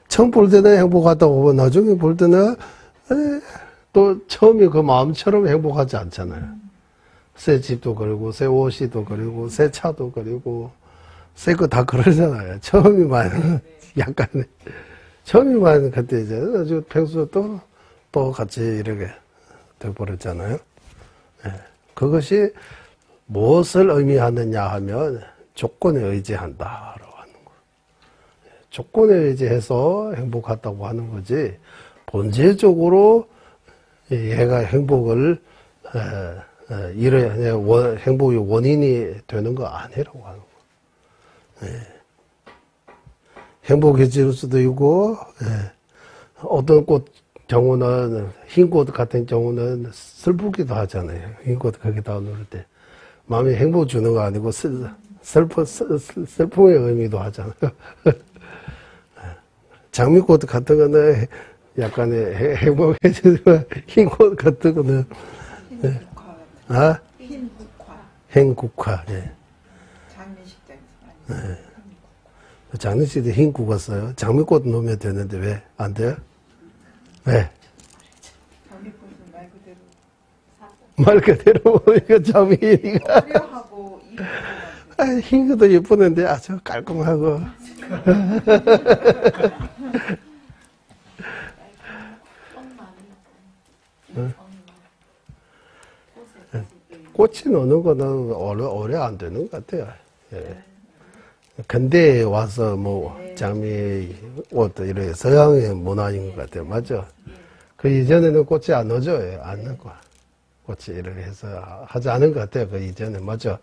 처음 볼 때는 행복하다고 하고 나중에 볼 때는 또 처음에 그 마음처럼 행복하지 않잖아요. 새 집도 그리고 새 옷이도 그리고 새 차도 그리고 새 거 다 그러잖아요. 처음이만 약간 처음이만 그때 이제 아주 평소 또 같이 이렇게 돼버렸잖아요. 그것이 무엇을 의미하느냐 하면 조건에 의지한다라고 하는 거예요. 조건에 의지해서 행복하다고 하는 거지 본질적으로 얘가 행복을 행복의 원인이 되는 거 아니라고 하는 거예요. 행복해질 수도 있고 어떤 꽃 경우는 흰 꽃 같은 경우는 슬프기도 하잖아요. 흰 꽃 거기다 놓을 때 마음에 행복 주는 거 아니고 슬픔의 의미도 하잖아요. 장미꽃 같은 거는 약간의 행복해지지만 흰 꽃 같은 거는 흰국화. 예. 장례식장에서 장례식도 흰국화 써요. 장미꽃 넣으면 되는데 왜 안 돼요? 왜? 장미꽃은 말 그대로 말 그대로 이거 장미니까 화려하고 이쁘고 흰 것도 예쁘는데 아주 깔끔하고 꽃이 노는 거는 오래 안 되는 것 같아요. 근대에 와서 장미 옷 이런 서양의 문화인 것 같아요. 맞죠? 그 이전에는 꽃이 안 넣어줘요. 안 넣고 꽃이 이렇게 해서 하지 않은 것 같아요. 그 이전에 맞죠?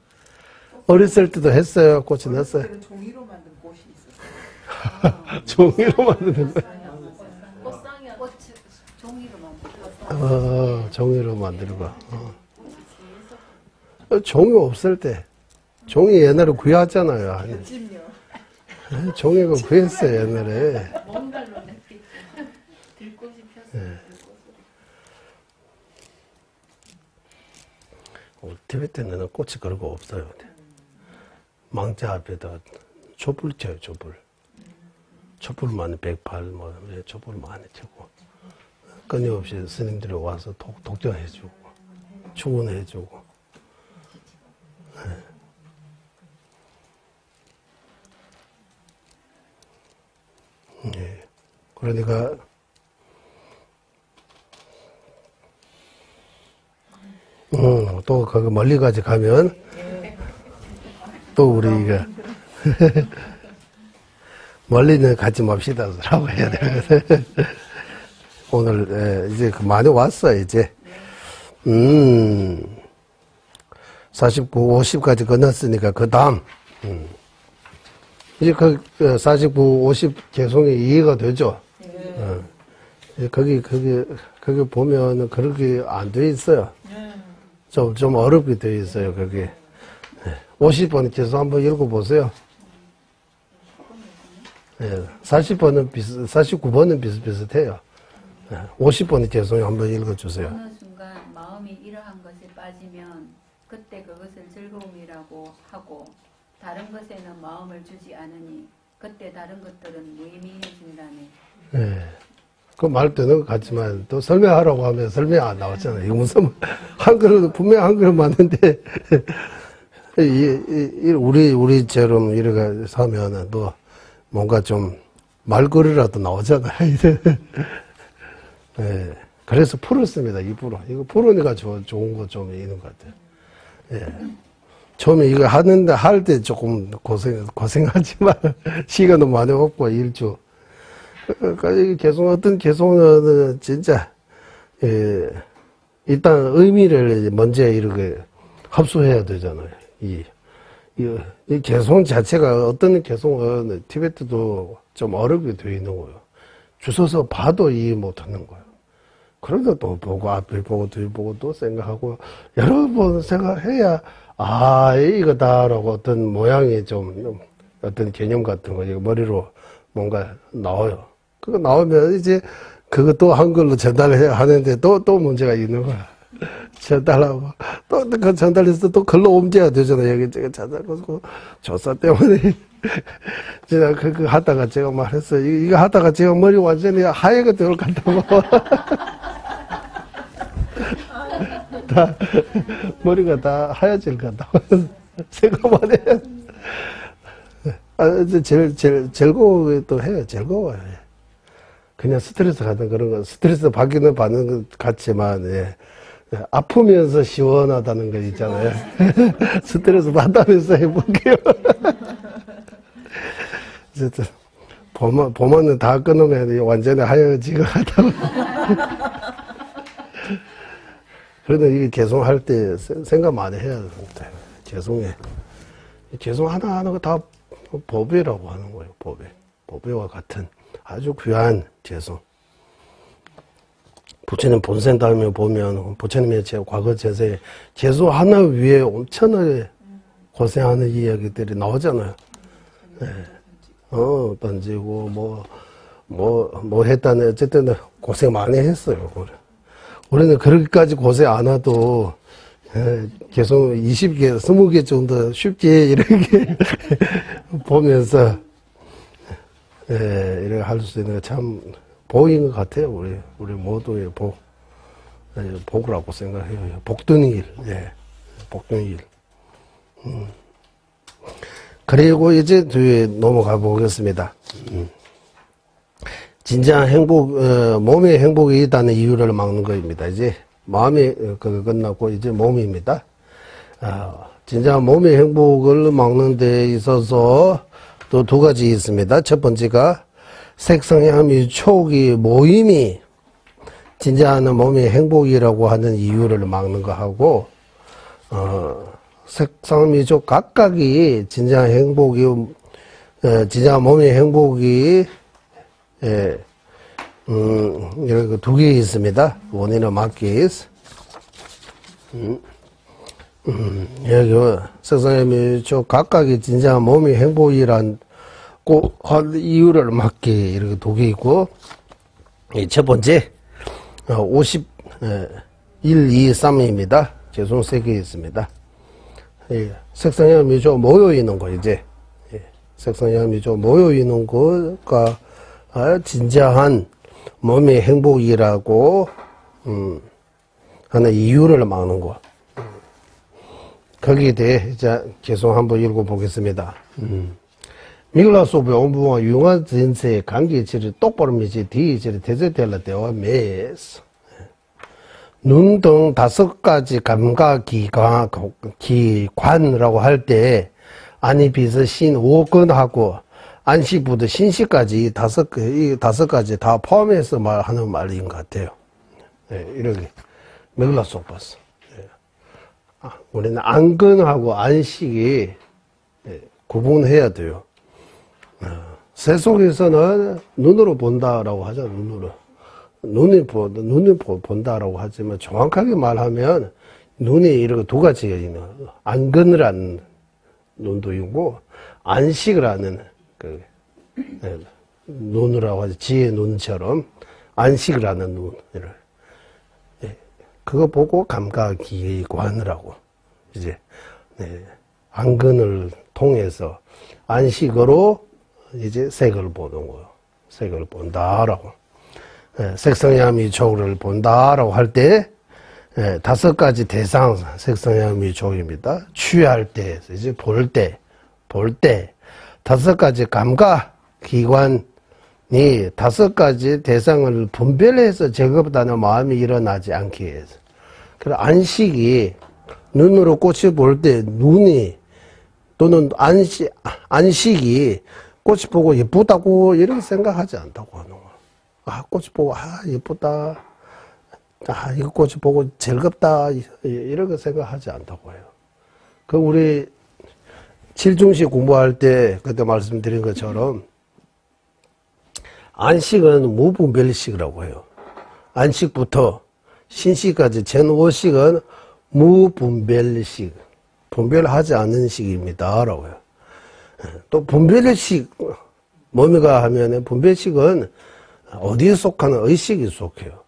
어렸을 때도 했어요. 꽃이 넣었어요. 종이로 만든 꽃이 있었어요. 종이로 만드는 거. 꽃상이야. 종이로 만들고. 종이로 만들고. 종이 없을 때. 종이 옛날에 구했잖아요. 집요. 종이가 구했어요, 옛날에. 뭔가로 이렇게 들꽃이 폈어요. TV 때는 꽃이 그런 거 없어요. 망자 앞에다 촛불 켜요, 촛불. 촛불 많이 108, 촛불 많이 켜고. 끊임없이 스님들이 와서 독자해주고, 축원해주고. 예. 그러니까, 또 거기 멀리까지 가면, 또 우리가, 멀리는 가지 맙시다. 라고 해야 되거든. 오늘, 이제 많이 왔어, 이제. 49, 50까지 끝났으니까, 그 다음, 이제 49, 50 개송이 이해가 되죠? 거기 보면은 그렇게 안 돼 있어요. 좀 어렵게 돼 있어요, 거기. 50번 개송 한번 읽어보세요. 40번은 49번은 비슷비슷해요. 50번의 개송이 한번 읽어주세요. 어느 순간 마음이 이러한 것에 빠지면 그때 그것을 즐거움이라고 하고 다른 것에는 마음을 주지 않으니 그때 다른 것들은 무의미해진다네. 네. 그 말 되는 것 같지만 또 설명하라고 하면 설명 안 나왔잖아요. 이거 무슨 한글 분명 한글 맞는데 우리처럼 이렇게 사면은 또 뭔가 좀 말거리라도 나오잖아요. 네. 그래서 풀었습니다. 이거 풀으니까 좋은 거 좀 있는 것 같아요. 예. 처음에 이거 할 때 조금 고생하지만 시간도 많이 없고 일주. 그러니까 어떤 개송은 진짜, 일단 의미를 먼저 이렇게 합수해야 되잖아요. 이 개송 자체가 어떤 개송은 티베트도 좀 어렵게 되어 있는 거예요. 주워서 봐도 이해 못 하는 거예요. 그러다 또 보고, 앞을 보고, 뒤 보고 또 생각하고, 여러 번 생각해야, 이거다라고 어떤 모양이 좀, 어떤 개념 같은 거, 이거 머리로 뭔가 나와요. 그거 나오면 이제 그것도 한글로 전달해야 하는데 또 문제가 있는 거야. 전달하고 또 그 전달해서 또 글로 옮겨야 되잖아. 여기 제가 찾아가지고 조사 때문에 제가 그거 하다가 제가 말했어요. 이거 하다가 제가 머리 완전히 하얘가 될 것 같다고. 다 머리가 다 하얘질 것 같다고 생각만 해. 즐거워 또 해요. 즐거워요. 그냥 스트레스 받는 그런 건 스트레스 받기는 받는 것 같지만 아프면서 시원하다는 거 있잖아요. 스트레스 받다면서 해볼게요. 어쨌든 봄은 다 끊으면 완전히 하얘지고 하다고. 그래도 이게 개송할 때 생각 많이 해야 됩니다. 개송 하나하나가 다 법이라고 하는 거예요. 법배와 같은 아주 귀한 개송. 부처님 본생 다음에 보면 부처님의 과거 제세 개송 하나 위에 엄청나게 고생하는 이야기들이 나오잖아요. 네. 던지고 뭐 했다네. 어쨌든 고생 많이 했어요. 우리는 그렇게까지 고생 안 해도 계속 20개, 20개 정도 쉽게 이렇게 보면서 이렇게 할 수 있는 게 참 복인 것 같아요. 우리 모두의 복이라고 생각해요. 복된 일, 복된 일. 그리고 이제 뒤에 넘어가 보겠습니다. 진짜 몸의 행복이 있다는 이유를 막는 것입니다. 이제 마음이 끝났고 이제 몸입니다. 진짜 몸의 행복을 막는 데 있어서 또 두 가지 있습니다. 첫 번째가 색성향 초기 모임이 진짜하는 몸의 행복이라고 하는 이유를 막는 거 하고, 색상미족 각각이 진짜 행복이, 진짜 몸의 행복이, 이렇게 두 개 있습니다. 원인은 마키스. 여기 색상미족 각각이 진짜 몸의 행복이란 꼭 이유를 맞게 이렇게 두 개 있고, 첫 번째 51, 2, 3입니다. 개송 3개 있습니다. 색상향 미조 모여 있는 거 이제 색상향 미조 모여 있는 거가 진짜한 몸의 행복이라고 하는 이유를 막는 거. 거기에 대해 이제 개송 한번 읽어보겠습니다. 미글라소베 온부와 융한 진세의 관계치를 똑바로 미치 뒤이치를 대제될라 대와 매스. 눈 등 5가지 감각 기관이라고 할 때, 아니 비서 신 5건하고, 안식부터 신식까지 이 다섯 가지 다 포함해서 말하는 말인 것 같아요. 예, 이렇게 맥락 속 봤어. 예. 우리는 안근하고 안식이 구분해야 돼요. 세속에서는 눈으로 본다라고 하죠. 눈이 본다라고 하지만 정확하게 말하면 눈이 이렇게 두 가지가 있는 안근이라는 눈도 있고 안식이라는 그 눈이라고 하죠. 지혜 눈처럼 안식이라는 눈. 그거 보고 감각기관이라고 이제 안근을 통해서 안식으로 이제 색을 보는 거예요. 색을 본다라고. 색성야미촉을 본다라고 할 때 다섯 가지 대상 색성야미촉입니다. 취할 때, 이제 볼 때 다섯 가지 감각 기관이 다섯 가지 대상을 분별해서 제거하는 마음이 일어나지 않기 위해서. 그래서 안식이 눈으로 꽃을 볼 때 눈이 또는 안식이 꽃이 보고 예쁘다고 이렇게 생각하지 않다고 하는 거야. 아, 꽃이 보고 예쁘다. 아, 이거 꽃이 보고 즐겁다. 이렇게 생각하지 않다고 해요. 그 우리 칠중식 공부할 때 그때 말씀드린 것처럼 안식은 무분별식이라고 해요. 안식부터 신식까지 전5식은 무분별식, 분별하지 않는 식입니다. 라고 해요. 또 분별식, 뭡니까 하면은 분별식은 어디에 속하는 의식이 속해요.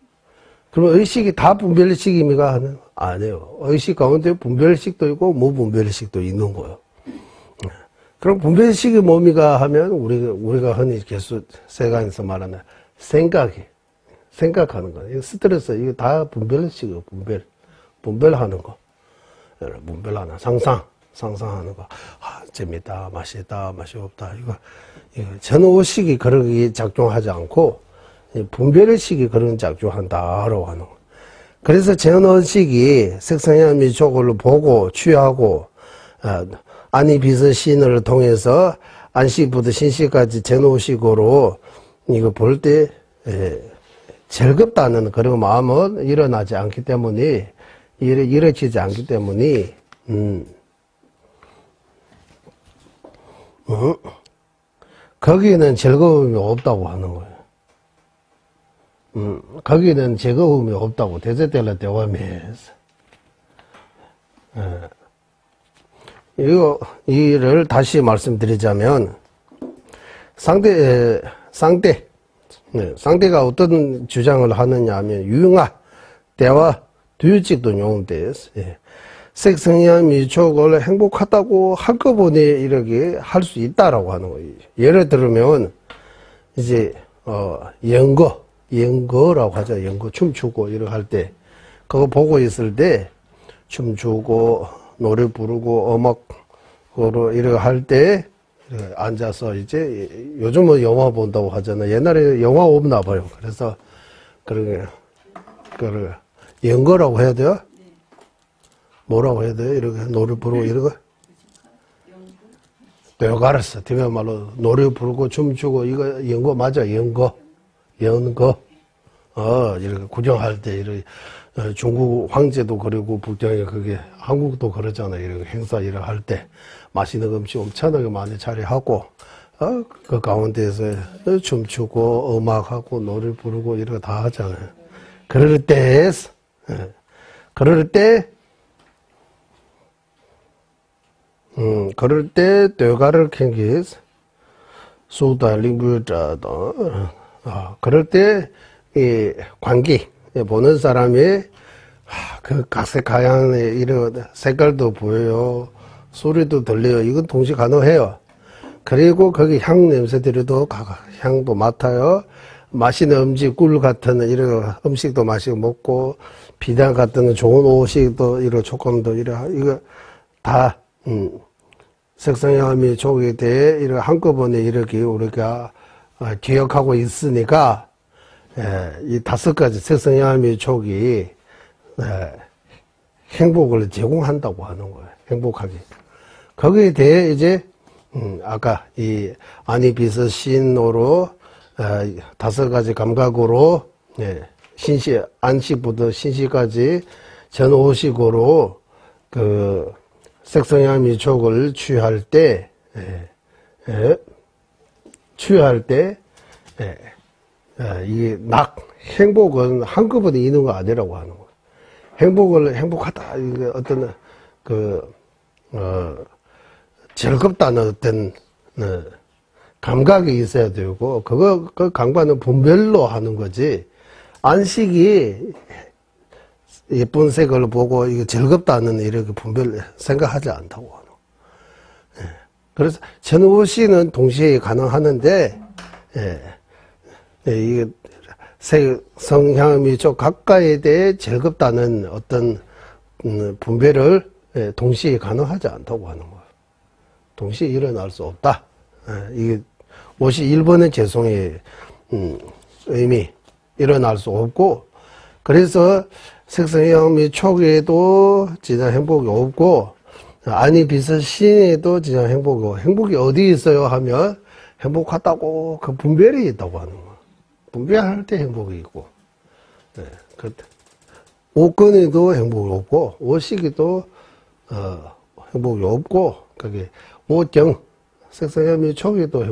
그러면 의식이 다 분별식입니까? 하면 아니에요. 의식 가운데 분별식도 있고 무분별식도 있는 거예요. 그럼 분별식이 뭡니까 하면 우리가 흔히 계속 세간에서 말하는 생각하는 거. 이거 스트레스, 이거 다 분별식이에요. 분별하는 거. 분별하는 상상하는 거. 아, 재밌다, 맛있다, 맛이 없다. 이거 전오식이 그렇게 작동하지 않고, 분별식이 그런 작용한다라고 하는 거. 그래서 전오식이 색성야미촉을 보고 취하고, 안이비서신을 통해서 안식부터 신식까지 전오식으로 이거 볼 때, 즐겁다는 그런 마음은 일어나지 않기 때문에, 일어지지 않기 때문에, 거기는 즐거움이 없다고 하는 거예요. 거기는 즐거움이 없다고. 대제텔라 대화면에서. 이를 다시 말씀드리자면, 상대가 어떤 주장을 하느냐 하면, 유용화, 대화, 두유직도 용어돼요. 색성야미촉을 행복하다고 한꺼번에 이렇게 할 수 있다라고 하는 거예요. 예를 들면, 이제, 연거라고 하죠. 연거, 춤추고 이렇게 할 때, 그거 보고 있을 때, 춤추고, 노래 부르고, 음악으로 이렇게 할 때, 이렇게 앉아서 이제, 요즘은 영화 본다고 하잖아요. 옛날에 영화 없나 봐요. 그래서, 그걸, 연거라고 해야 돼요? 뭐라고 해야 돼요? 이렇게 노래 부르고 이러고? 내가 알았어. 대면 말로 노래 부르고 춤추고 이거 연거 맞아? 연거. 이렇게 구경할 때 이렇게 중국 황제도 그리고 북경에 그게 한국도 그러잖아요. 이렇게 행사 이렇게 할 때 맛있는 음식 엄청나게 많이 차려하고 그 가운데에서 춤추고 음악하고 노래 부르고 이렇게 다 하잖아요. 그럴 때 뇌가를 캔게 소달링부자도 그럴 때 이 관계 보는 사람의 그 각색 가양의 이런 색깔도 보여요, 소리도 들려요. 이건 동시 가능해요. 그리고 거기 향 냄새들도 향도 맡아요. 맛있는 음식, 꿀 같은 이런 음식도 마시고 먹고 비단 같은 좋은 옷도 이런 조건도 이거 다 색성야미촉에 대해 이렇게 한꺼번에 이렇게 우리가 기억하고 있으니까 이 다섯 가지 색성야미촉이 행복을 제공한다고 하는 거예요. 행복하게. 거기에 대해 이제 아까 이 아니 비서신으로 5가지 감각으로 신시 안식부터 신시까지 전오식으로 그 색성향 미촉을 취할 때 이게 행복은 한꺼번에 있는 거 아니라고 하는 거예요. 행복하다, 이게 어떤, 즐겁다는 어떤, 감각이 있어야 되고, 그 감각은 분별로 하는 거지, 안식이 예쁜 색을 보고, 이게 즐겁다는 이렇게 분별 생각하지 않다고 하는 거예요. 그래서 전오시는 동시에 가능하는데, 이게 성향이 좀 가까이에 대해 즐겁다는 어떤 분배를 동시에 가능하지 않다고 하는 거예요. 동시에 일어날 수 없다. 이게 51번의 재송의 의미, 일어날 수 없고, 그래서 색성향 및 촉에도 진짜 행복이 없고, 아니 비서신에도 진짜 행복이 없고, 행복이 어디 있어요 하면 행복하다고 그 분별이 있다고 하는 거예요. 분별할 때 행복이 있고, 오건에도 행복이 없고, 오시기도, 행복이 없고, 그게, 오정, 색성향 및 촉에도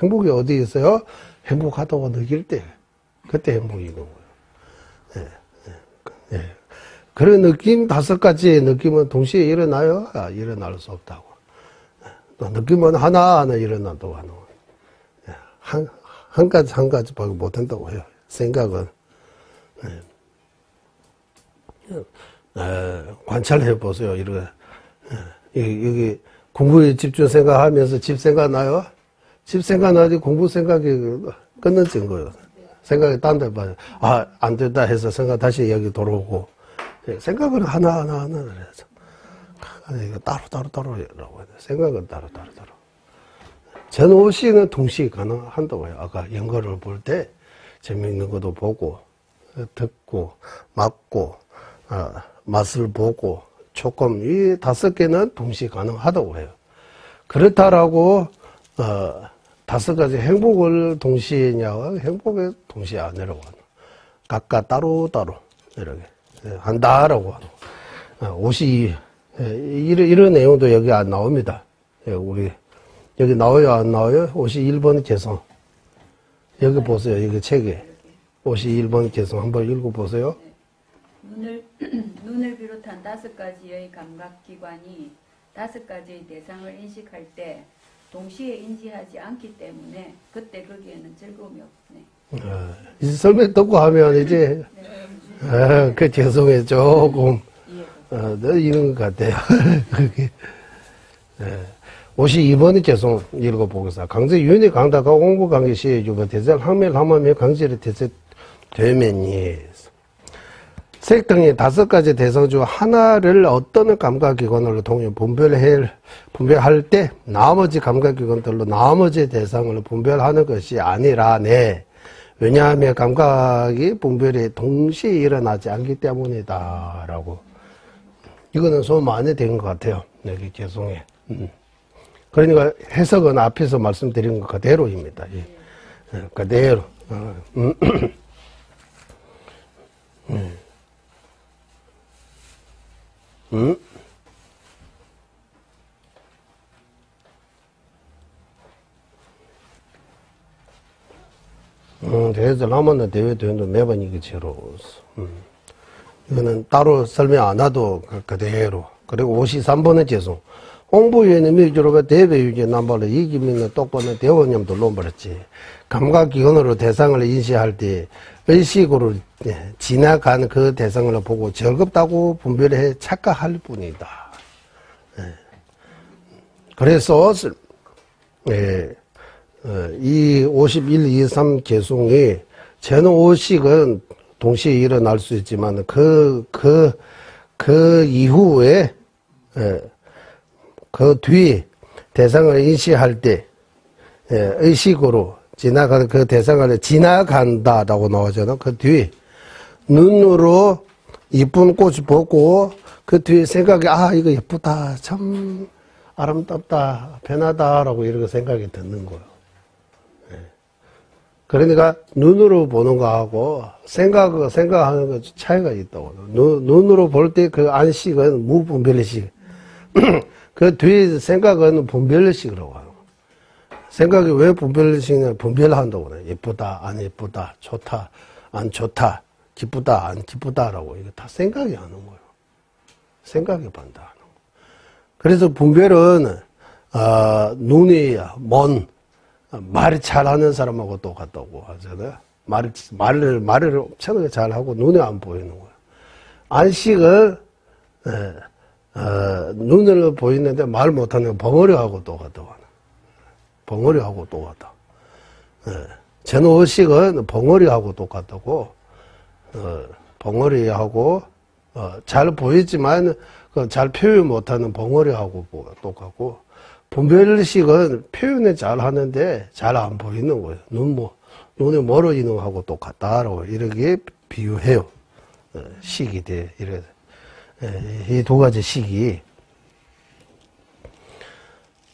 행복이 어디 있어요? 행복하다고 느낄 때, 그때 행복이 있는 거예요. 그런 느낌, 5가지의 느낌은 동시에 일어나요? 일어날 수 없다고. 또 느낌은 하나하나 일어난다고 하는 거예요. 한 가지밖에 못한다고 해요. 생각은. 관찰해 보세요. 여기 공부에 집중 생각하면서 집 생각나요? 집 생각나지 공부 생각이 끊어진 거예요. 생각이 딴 데 봐요. 안 된다 해서 생각 다시 여기 돌아오고. 생각은 하나하나 해서. 이거 따로라고 해요. 생각은 따로. 전오시는 동시에 가능한다고 해요. 아까 연거를 볼 때 재미있는 것도 보고, 듣고, 맛고, 맛을 보고, 조금, 이 5개는 동시에 가능하다고 해요. 그렇다라고, 5가지 행복을 동시에냐고, 행복을 동시에 아니라고 하는. 각각 따로따로, 이렇게, 한다라고 하는. 옷이, 이런 내용도 여기 안 나옵니다. 여기 나와요, 안 나와요? 51번 개성. 여기 보세요, 여기 책에. 51번 개성 한번 읽어보세요. 눈을 비롯한 5가지의 감각기관이 5가지의 대상을 인식할 때 동시에 인지하지 않기 때문에 그때 거기에는 즐거움이 없네. 이제 설명 듣고 하면 이제, 그 개성에 조금, 이런 것 같아요. 그게. 52번의 개성 읽어보겠습니다. 강제 윤회 강다가 공부 관계 시에 주고 대상 항멸 항마며 강제를 대세되면이 색 등의 5가지 대상 중 하나를 어떤 감각기관으로 통해 분별할 때 나머지 감각기관들로 나머지 대상을 분별하는 것이 아니라네. 왜냐하면 감각이 분별이 동시에 일어나지 않기 때문이다. 라고. 이거는 소문 많이 된 것 같아요. 여기 개성에. 그러니까 해석은 앞에서 말씀드린 것 그대로입니다. 그대로. 대회에서 라마나 대회 대회도 매번 이게 제로서. 이거는 따로 설명 안 해도 그대로. 그리고 53번은 죄송. 홍보위원회 미주로가 대배유지 남발로 이기민은 똑바로 대원념도 논버렸지. 감각기관으로 대상을 인식할 때 의식으로 지나간 그 대상을 보고 즐겁다고 분별해 착각할 뿐이다. 그래서 이 51, 2, 3 개송이 전오식은 동시에 일어날 수 있지만 그 이후에 그 뒤 대상을 인식할 때 의식으로 지나가는 그 대상을 지나간다라고 나오잖아. 그 뒤 눈으로 이쁜 꽃을 보고 그 뒤에 생각이 이거 예쁘다 참 아름답다, 편하다라고 이렇게 생각이 드는 거예요. 예. 그러니까 눈으로 보는 거하고 생각하는 거 차이가 있다고. 눈으로 볼 때 그 안식은 무분별식. 그 뒤에 생각은 분별식이라고 하는 거예요. 생각이 왜 분별식이냐? 분별한다고 그래요. 예쁘다, 안 예쁘다, 좋다, 안 좋다, 기쁘다, 안 기쁘다라고. 이거 다 생각이 하는 거예요. 생각이 판단하는 거예요. 그래서 분별은, 눈이 먼, 말을 잘하는 사람하고 똑같다고 하잖아요. 말을 엄청나게 잘하고 눈에 안 보이는 거예요. 안식은, 눈을 보이는데 말 못하는 벙어리하고 똑같다고 하는. 벙어리하고 똑같다. 전어의식은 벙어리하고 똑같다고. 벙어리하고 잘 보이지만 잘 표현 못하는 벙어리하고 똑같고, 분별식은 표현을 잘 하는데 잘 안 보이는 거예요. 눈에 멀어지는 거하고 똑같다라고 이렇게 비유해요. 식이 돼. 이래. 이 두 가지 식이.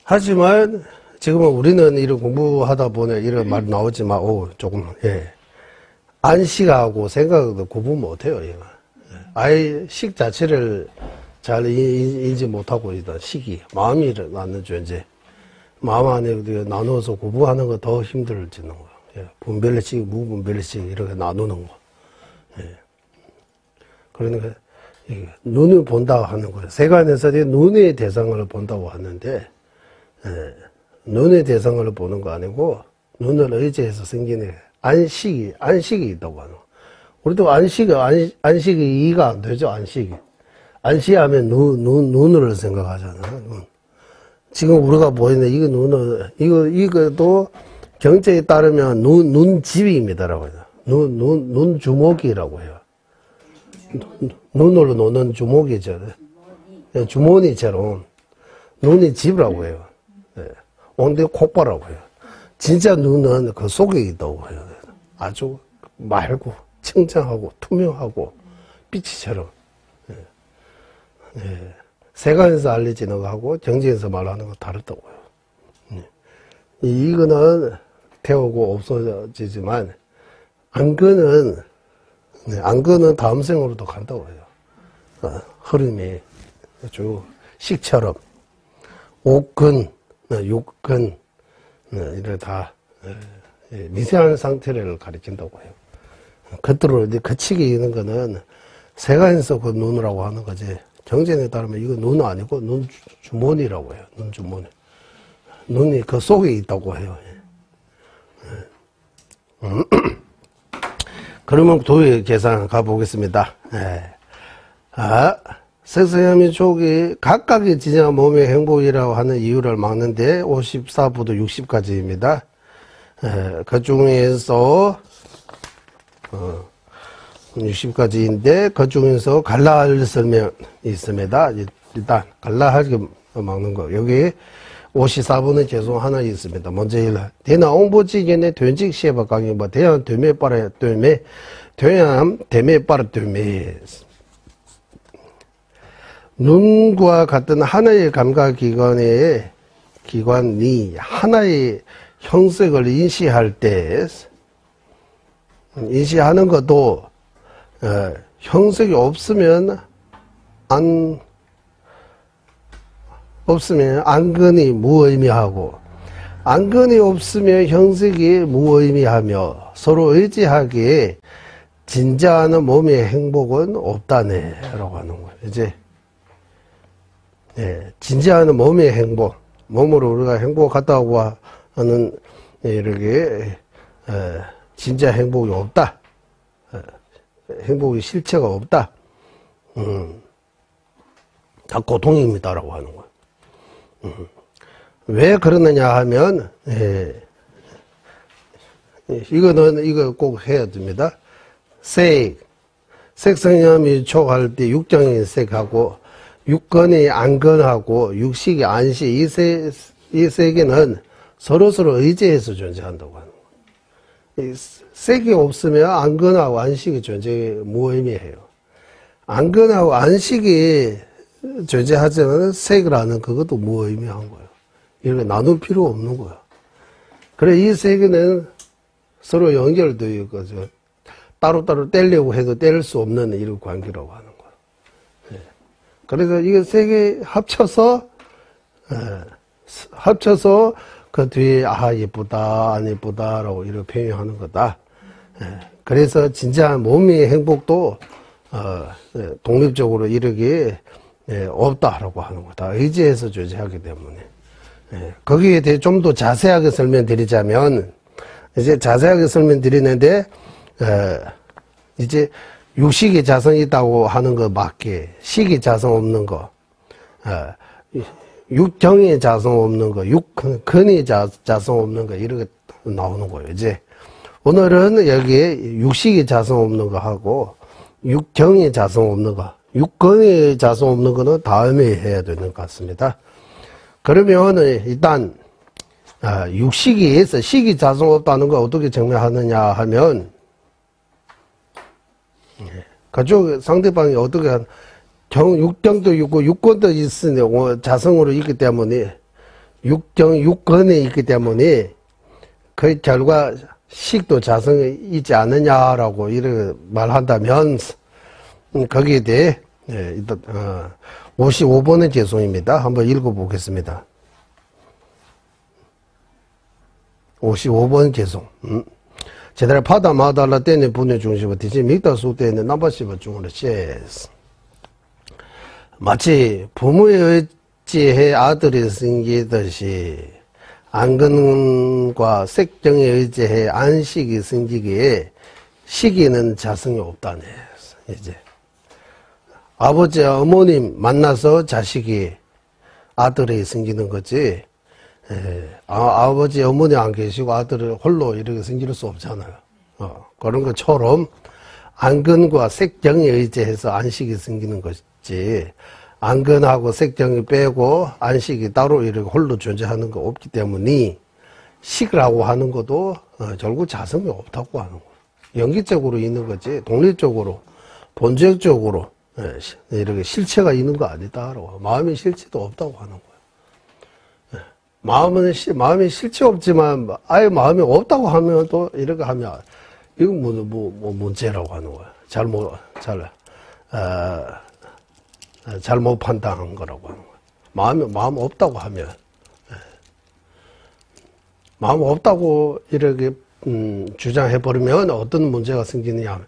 하지만 지금은 우리는 이런 공부하다 보니 이런 말 나오지만, 조금, 안식하고 생각도 구분 못해요, 얘가. 아예 식 자체를 잘 인지 못하고 있다. 식이. 마음이 낳는 존재. 마음 안에 나눠서 구분하는 거 더 힘들어지는 거예요. 분별식, 무분별식 이렇게 나누는 거. 그러니까, 눈을 본다 하는 거예요. 세간에서 눈의 대상을 본다고 하는데, 눈의 대상을 보는 거 아니고, 눈을 의지해서 생기는 안식이 있다고 하는 거. 우리도 안식이 이해가 안 되죠, 안식이. 안식하면 눈을 생각하잖아요, 눈. 지금 우리가 보이는 이것도 경제에 따르면 눈집입니다라고 해요. 눈주먹이라고 해요. 눈으로 노는 주먹이죠. 주머니처럼. 눈이 집이라고 해요. 온데 콧바라고 해요. 진짜 눈은 그 속에 있다고 해요. 아주 맑고, 청정하고, 투명하고, 빛이처럼. 세간에서 알려지는 거하고 정지에서 말하는 거 다르다고 해요. 이거는 태우고 없어지지만, 안건은 다음 생으로도 간다고 해요. 흐름이 아주 식처럼. 옥근, 육근, 이래 다 미세한 상태를 가리킨다고 해요. 겉으로 거치게 있는 거는 세간에서 그 눈이라고 하는 거지. 경전에 따르면 이거 눈은 아니고 눈주머니라고 해요. 눈주머니. 눈이 그 속에 있다고 해요. 그러면 도의 계산 가보겠습니다. 색성혐의 촉이 각각의 지정 몸의 행복이라고 하는 이유를 막는데 54부터 60까지입니다. 그 중에서 60까지인데 그 중에서 갈라할 설명이 있습니다. 일단 갈라하게 막는 거. 여기 54부는 계속 하나 있습니다. 먼저 대나 옹보지견의 된직 시에바 강의 대한 되매 빠라 되매 되양 되매 빠라 되매. 눈과 같은 하나의 감각기관이 하나의 형색을 인식할 때, 인식하는 것도, 형색이 없으면 안건이 무의미하고, 안건이 없으면 형색이 무의미하며, 서로 의지하기에 진짜하는 몸의 행복은 없다네, 라고 하는 거예요. 이제, 진지하는 몸의 행복, 몸으로 우리가 행복하다고 하는, 이렇게, 진짜 행복이 없다. 행복의 실체가 없다. 다 고통입니다라고 하는 거예요. 왜 그러느냐 하면, 이거 꼭 해야 됩니다. 색성염이 촉할 때 육정의 색하고, 육건이 안건하고 육식이 안식 이 세 개는 서로서로 의지해서 존재한다고 하는 거예요. 색이 없으면 안건하고 안식이 존재 무의미해요. 안건하고 안식이 존재하지만 세계라는 그것도 무의미한 거예요. 이렇게 나눌 필요 없는 거야. 그래, 이 세계는 서로 연결되어 있고, 따로따로 떼려고 해도 뗄 수 없는 이런 관계라고 하는 거야. 예. 그래서 이게 세 개 합쳐서 그 뒤에, 아, 예쁘다, 안 예쁘다라고 이렇게 표현하는 거다. 예. 그래서 진짜 몸의 행복도, 독립적으로 이렇게, 없다라고 하는 거다. 의지해서 존재하기 때문에. 예. 거기에 대해 좀 더 자세하게 설명드리자면, 이제 자세하게 설명드리는데, 이제 육식이 자성이 있다고 하는 거 맞게, 식이 자성 없는 거, 육경이 자성 없는 거, 육근이 자성 없는 거, 이렇게 나오는 거예요, 이제. 오늘은 여기에 육식이 자성 없는 거 하고, 육경이 자성 없는 거, 육근이 자성 없는 거는 다음에 해야 되는 것 같습니다. 그러면 일단, 육식에서 식이 자성 없다는 거 어떻게 증명하느냐 하면, 그쪽 상대방이 어떻게 육경도 있고 육근도 있으니 자성으로 있기 때문에 육근이 있기 때문에 그 결과 식도 자성이 있지 않느냐라고 이렇게 말한다면 거기에 대해 일단 55번의 개송입니다. 한번 읽어보겠습니다. 55번 개송. 제대로 파다 마달라 때는 분의 중심을 뒤지 믹다수 때는 남바시바 중으로 셰스. 마치 부모의 의지에 아들이 생기듯이 안근과 색정에 의지해 안식이 생기기에 시기는 자성이 없다네. 이제 아버지 어머님 만나서 자식이 아들이 생기는 거지. 아버지 어머니 안 계시고 아들을 홀로 이렇게 생길 수 없잖아요. 그런 것처럼 안근과 색정에 의지해서 안식이 생기는 것이지, 안근하고 색정이 빼고 안식이 따로 이렇게 홀로 존재하는 거 없기 때문에 식이라고 하는 것도 결국 자성이 없다고 하는 거예요. 연기적으로 있는 거지 독립적으로 본질적으로 이렇게 실체가 있는 거 아니다라고. 마음의 실체도 없다고 하는 거예요. 마음이 실체 없지만, 아예 마음이 없다고 하면 또, 이렇게 하면, 이건 뭐 문제라고 하는 거야. 잘못 판단한 거라고 하는 거야. 마음 없다고 하면, 마음 없다고 이렇게, 주장해버리면 어떤 문제가 생기느냐 하면,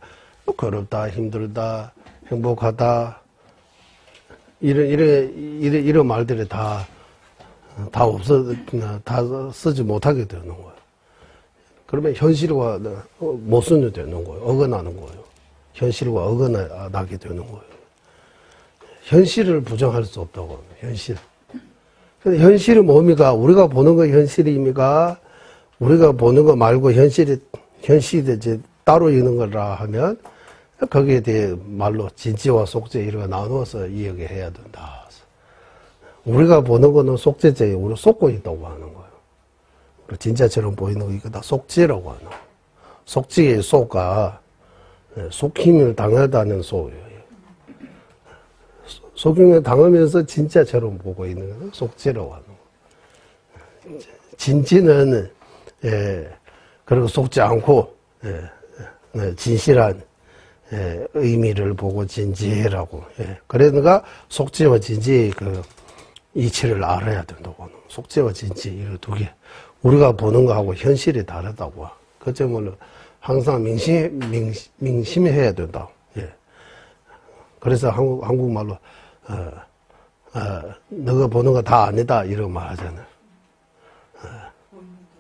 괴롭다, 힘들다, 행복하다, 이런 말들이 다 쓰지 못하게 되는 거예요. 그러면 현실과 모순이 되는 거예요. 어긋나는 거예요. 현실과 어긋나게 되는 거예요. 현실을 부정할 수 없다고 합니다. 현실. 근데 현실은 뭡니까? 우리가 보는 거 현실입니까? 우리가 보는 거 말고 현실이 이제 따로 있는 거라 하면 거기에 대해 말로 진지와 속죄 이런 거 나누어서 이야기해야 된다. 우리가 보는 거는 속죄죄에 우리가 속고 있다고 하는 거예요. 진짜처럼 보이는 거 이거 다 속죄라고 하는 거예요. 속죄의 속가 속힘을 당하다는 속이에요. 속임을 당하면서 진짜처럼 보고 있는 건 속죄라고 하는 거예요. 진지는 그리고 속지 않고 진실한 의미를 보고 진지라고. 그러니까 속죄와 진지의 그 이치를 알아야 된다고 하는. 속죄와 진지 이런 두 개. 우리가 보는 거하고 현실이 다르다고. 그 점을 항상 명심해야 된다. 그래서 한국말로 너가 보는 거 다 아니다 이런 말 하잖아요.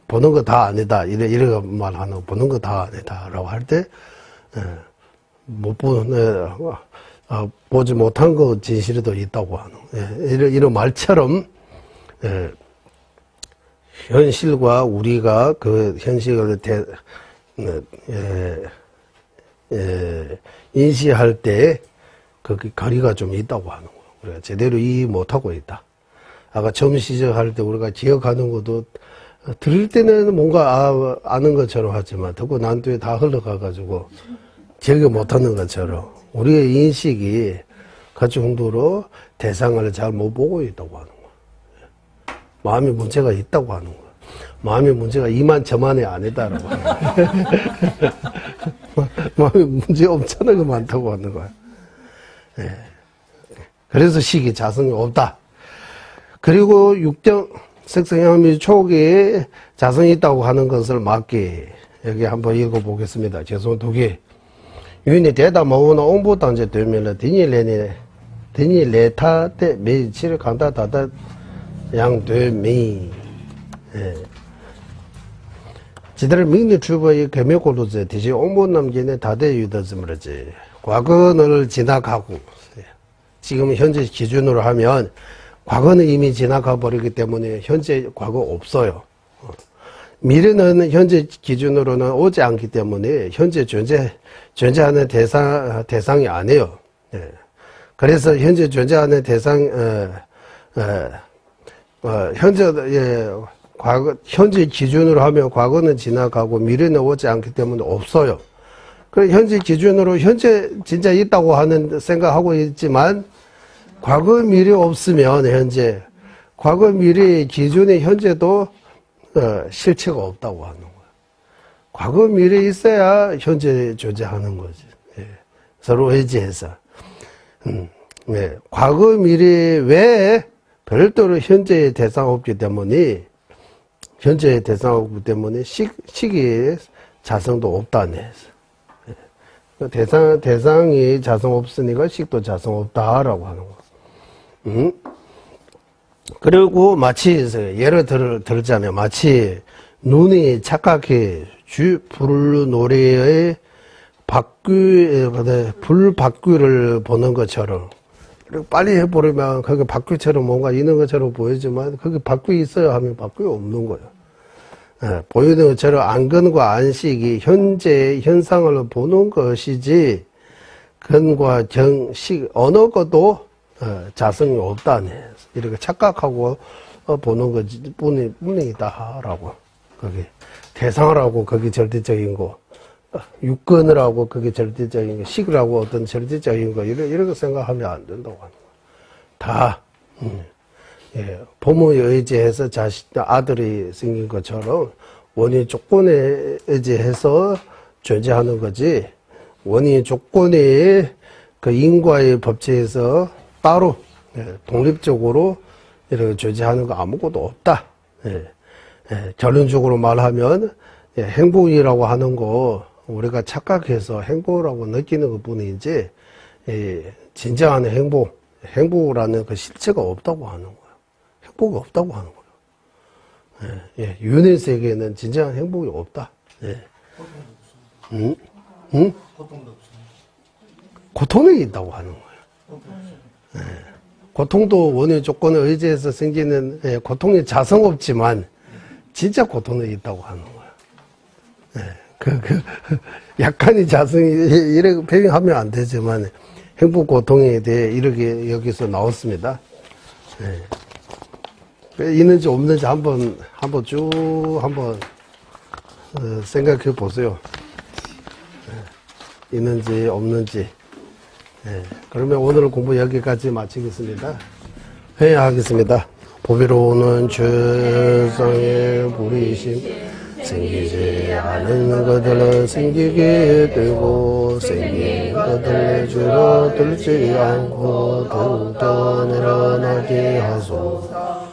보는 거 다 아니다 이런 말 하는 거. 보는 거 다 아니다라고 할 때 못 보는 보지 못한 거 진실도 있다고 하는 이런 말처럼 현실과 우리가 그 현실을 인식할 때 그 거리가 좀 있다고 하는 거예요. 우리가 제대로 이해 못하고 있다. 아까 처음 시작할 때 우리가 기억하는 것도 들을 때는 뭔가 아는 것처럼 하지만 듣고 난 뒤에 다 흘러가가지고 기억을 못하는 것처럼 우리의 인식이 그 정도로 대상을 잘 못 보고 있다고 하는 거야. 마음에 문제가 있다고 하는 거야. 마음의 문제가 이만저만이 아니다라고 하는 거야. 마음에 문제 엄청나게 많다고 하는 거야. 예. 그래서 식이 자성이 없다. 그리고 육정 색성향미 초기에 자성이 있다고 하는 것을 맞게 여기 한번 읽어보겠습니다. 죄송 두 개. 유인이 대다 모으나 옹보당제 되면은 디니 레타 때 매치를 간다 다다 양되미. 예. 지들 민니 주부의 개묘골로제 디지 옹보남기네 다대 유더즈므르지. 과거를 지나가고 지금 현재 기준으로 하면 과거는 이미 지나가 버리기 때문에 현재 과거 없어요. 미래는 현재 기준으로는 오지 않기 때문에 현재 존재하는 대상이 아니에요. 예. 그래서 현재 존재하는 현재 기준으로 하면 과거는 지나가고 미래는 오지 않기 때문에 없어요. 그래 현재 기준으로 현재 진짜 있다고 하는 생각하고 있지만 과거 미래 없으면 현재 과거 미래의 기준의 현재도 실체가 없다고 하는 거야. 과거 미래 있어야 현재 존재하는 거지. 예. 서로 의지해서. 네. 과거 미래 외에 별도로 현재의 대상 없기 때문에 현재의 대상 없기 때문에 시기의 자성도 없다네. 대상이 자성 없으니까 식도 자성 없다라고 하는 거. 그리고 마치 예를 들자면 마치 눈이 착각해 불 노래의 불 바퀴를 보는 것처럼 빨리 해버리면 거기 바퀴처럼 뭔가 있는 것처럼 보이지만 거기 바퀴 있어야 하면 바퀴 없는 거예요. 예, 보이는 것처럼 안근과 안식이 현재 현상을 보는 것이지 근과 정식 어느 것도 자성이 없다네. 이렇게 착각하고 보는 거지 뿐이다라고. 거기 대상을 하고 거기 절대적인 거, 육근을 하고 그게 절대적인 거, 식을 하고 어떤 절대적인 거 이렇게 생각하면 안 된다고 하는 거. 다 예, 부모에 의지해서 아들이 생긴 것처럼 원인 조건에 의지해서 존재하는 거지 원인 조건이 그 인과의 법칙에서 따로 예, 독립적으로 이렇게 존재하는 거 아무것도 없다. 예, 예, 결론적으로 말하면 예, 행복이라고 하는 거 우리가 착각해서 행복이라고 느끼는 것 뿐이지 예, 진정한 행복이라는 그 실체가 없다고 하는 거예요. 행복이 없다고 하는 거예요. 예, 예, 윤회 세계에는 진정한 행복이 없다. 예. 고통이 있다고 하는 거예요. 예. 고통도 원인 조건에 의지해서 생기는 예, 고통이 자성 없지만 진짜 고통이 있다고 하는 거예요. 예. 약간의 자성이 이렇게 배경하면 안 되지만 행복 고통에 대해 이렇게 여기서 나왔습니다. 예. 있는지 없는지 한번 쭉 생각해 보세요. 예. 있는지 없는지. 예. 그러면 오늘 공부 여기까지 마치겠습니다. 회의하겠습니다. 보배로우는 최상의 불이심 생기지 않은 것들은 생기게 되고 생긴 것들을 줄어들지 않고 더욱더 늘어나게 하소서.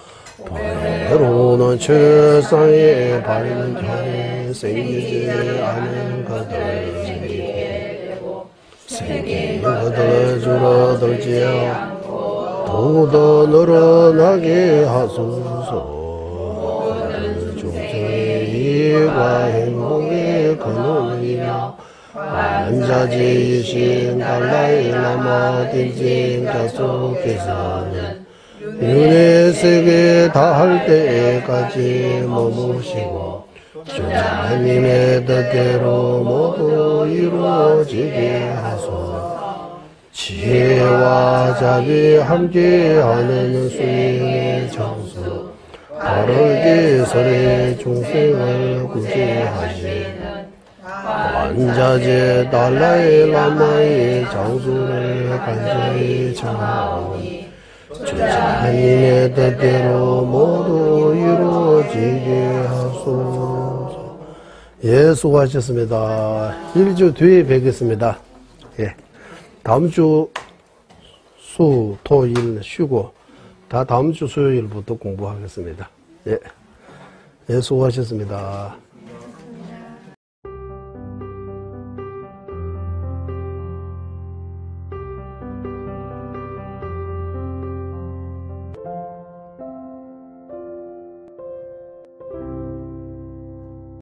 보배로우는 최상의 바르는 경에 생기지 않은 것들을 생기게 되고 생긴 것들을 줄어들지 않고 더욱더 늘어나게 하소서. 이와 행복의 근원이며 만자지이신 달라이 라마 딘진 가속께서는 윤회 세계 다할 때까지 머무시고 주님의 뜻대로 모두 이루어지게 하소서. 지혜와 자비 함께하는 수행의 정수 바르게 설의 중생을 구제하시는 완자제 달라이 라마의 장수를 간절히 청하오니 주님의 뜻대로 모두 이루어지게 하소서. 예, 수고하셨습니다. 1주 뒤에 뵙겠습니다. 예. 다음 주 수, 토, 일 쉬고 다음 주 수요일부터 공부하겠습니다. 예. 예, 수고하셨습니다.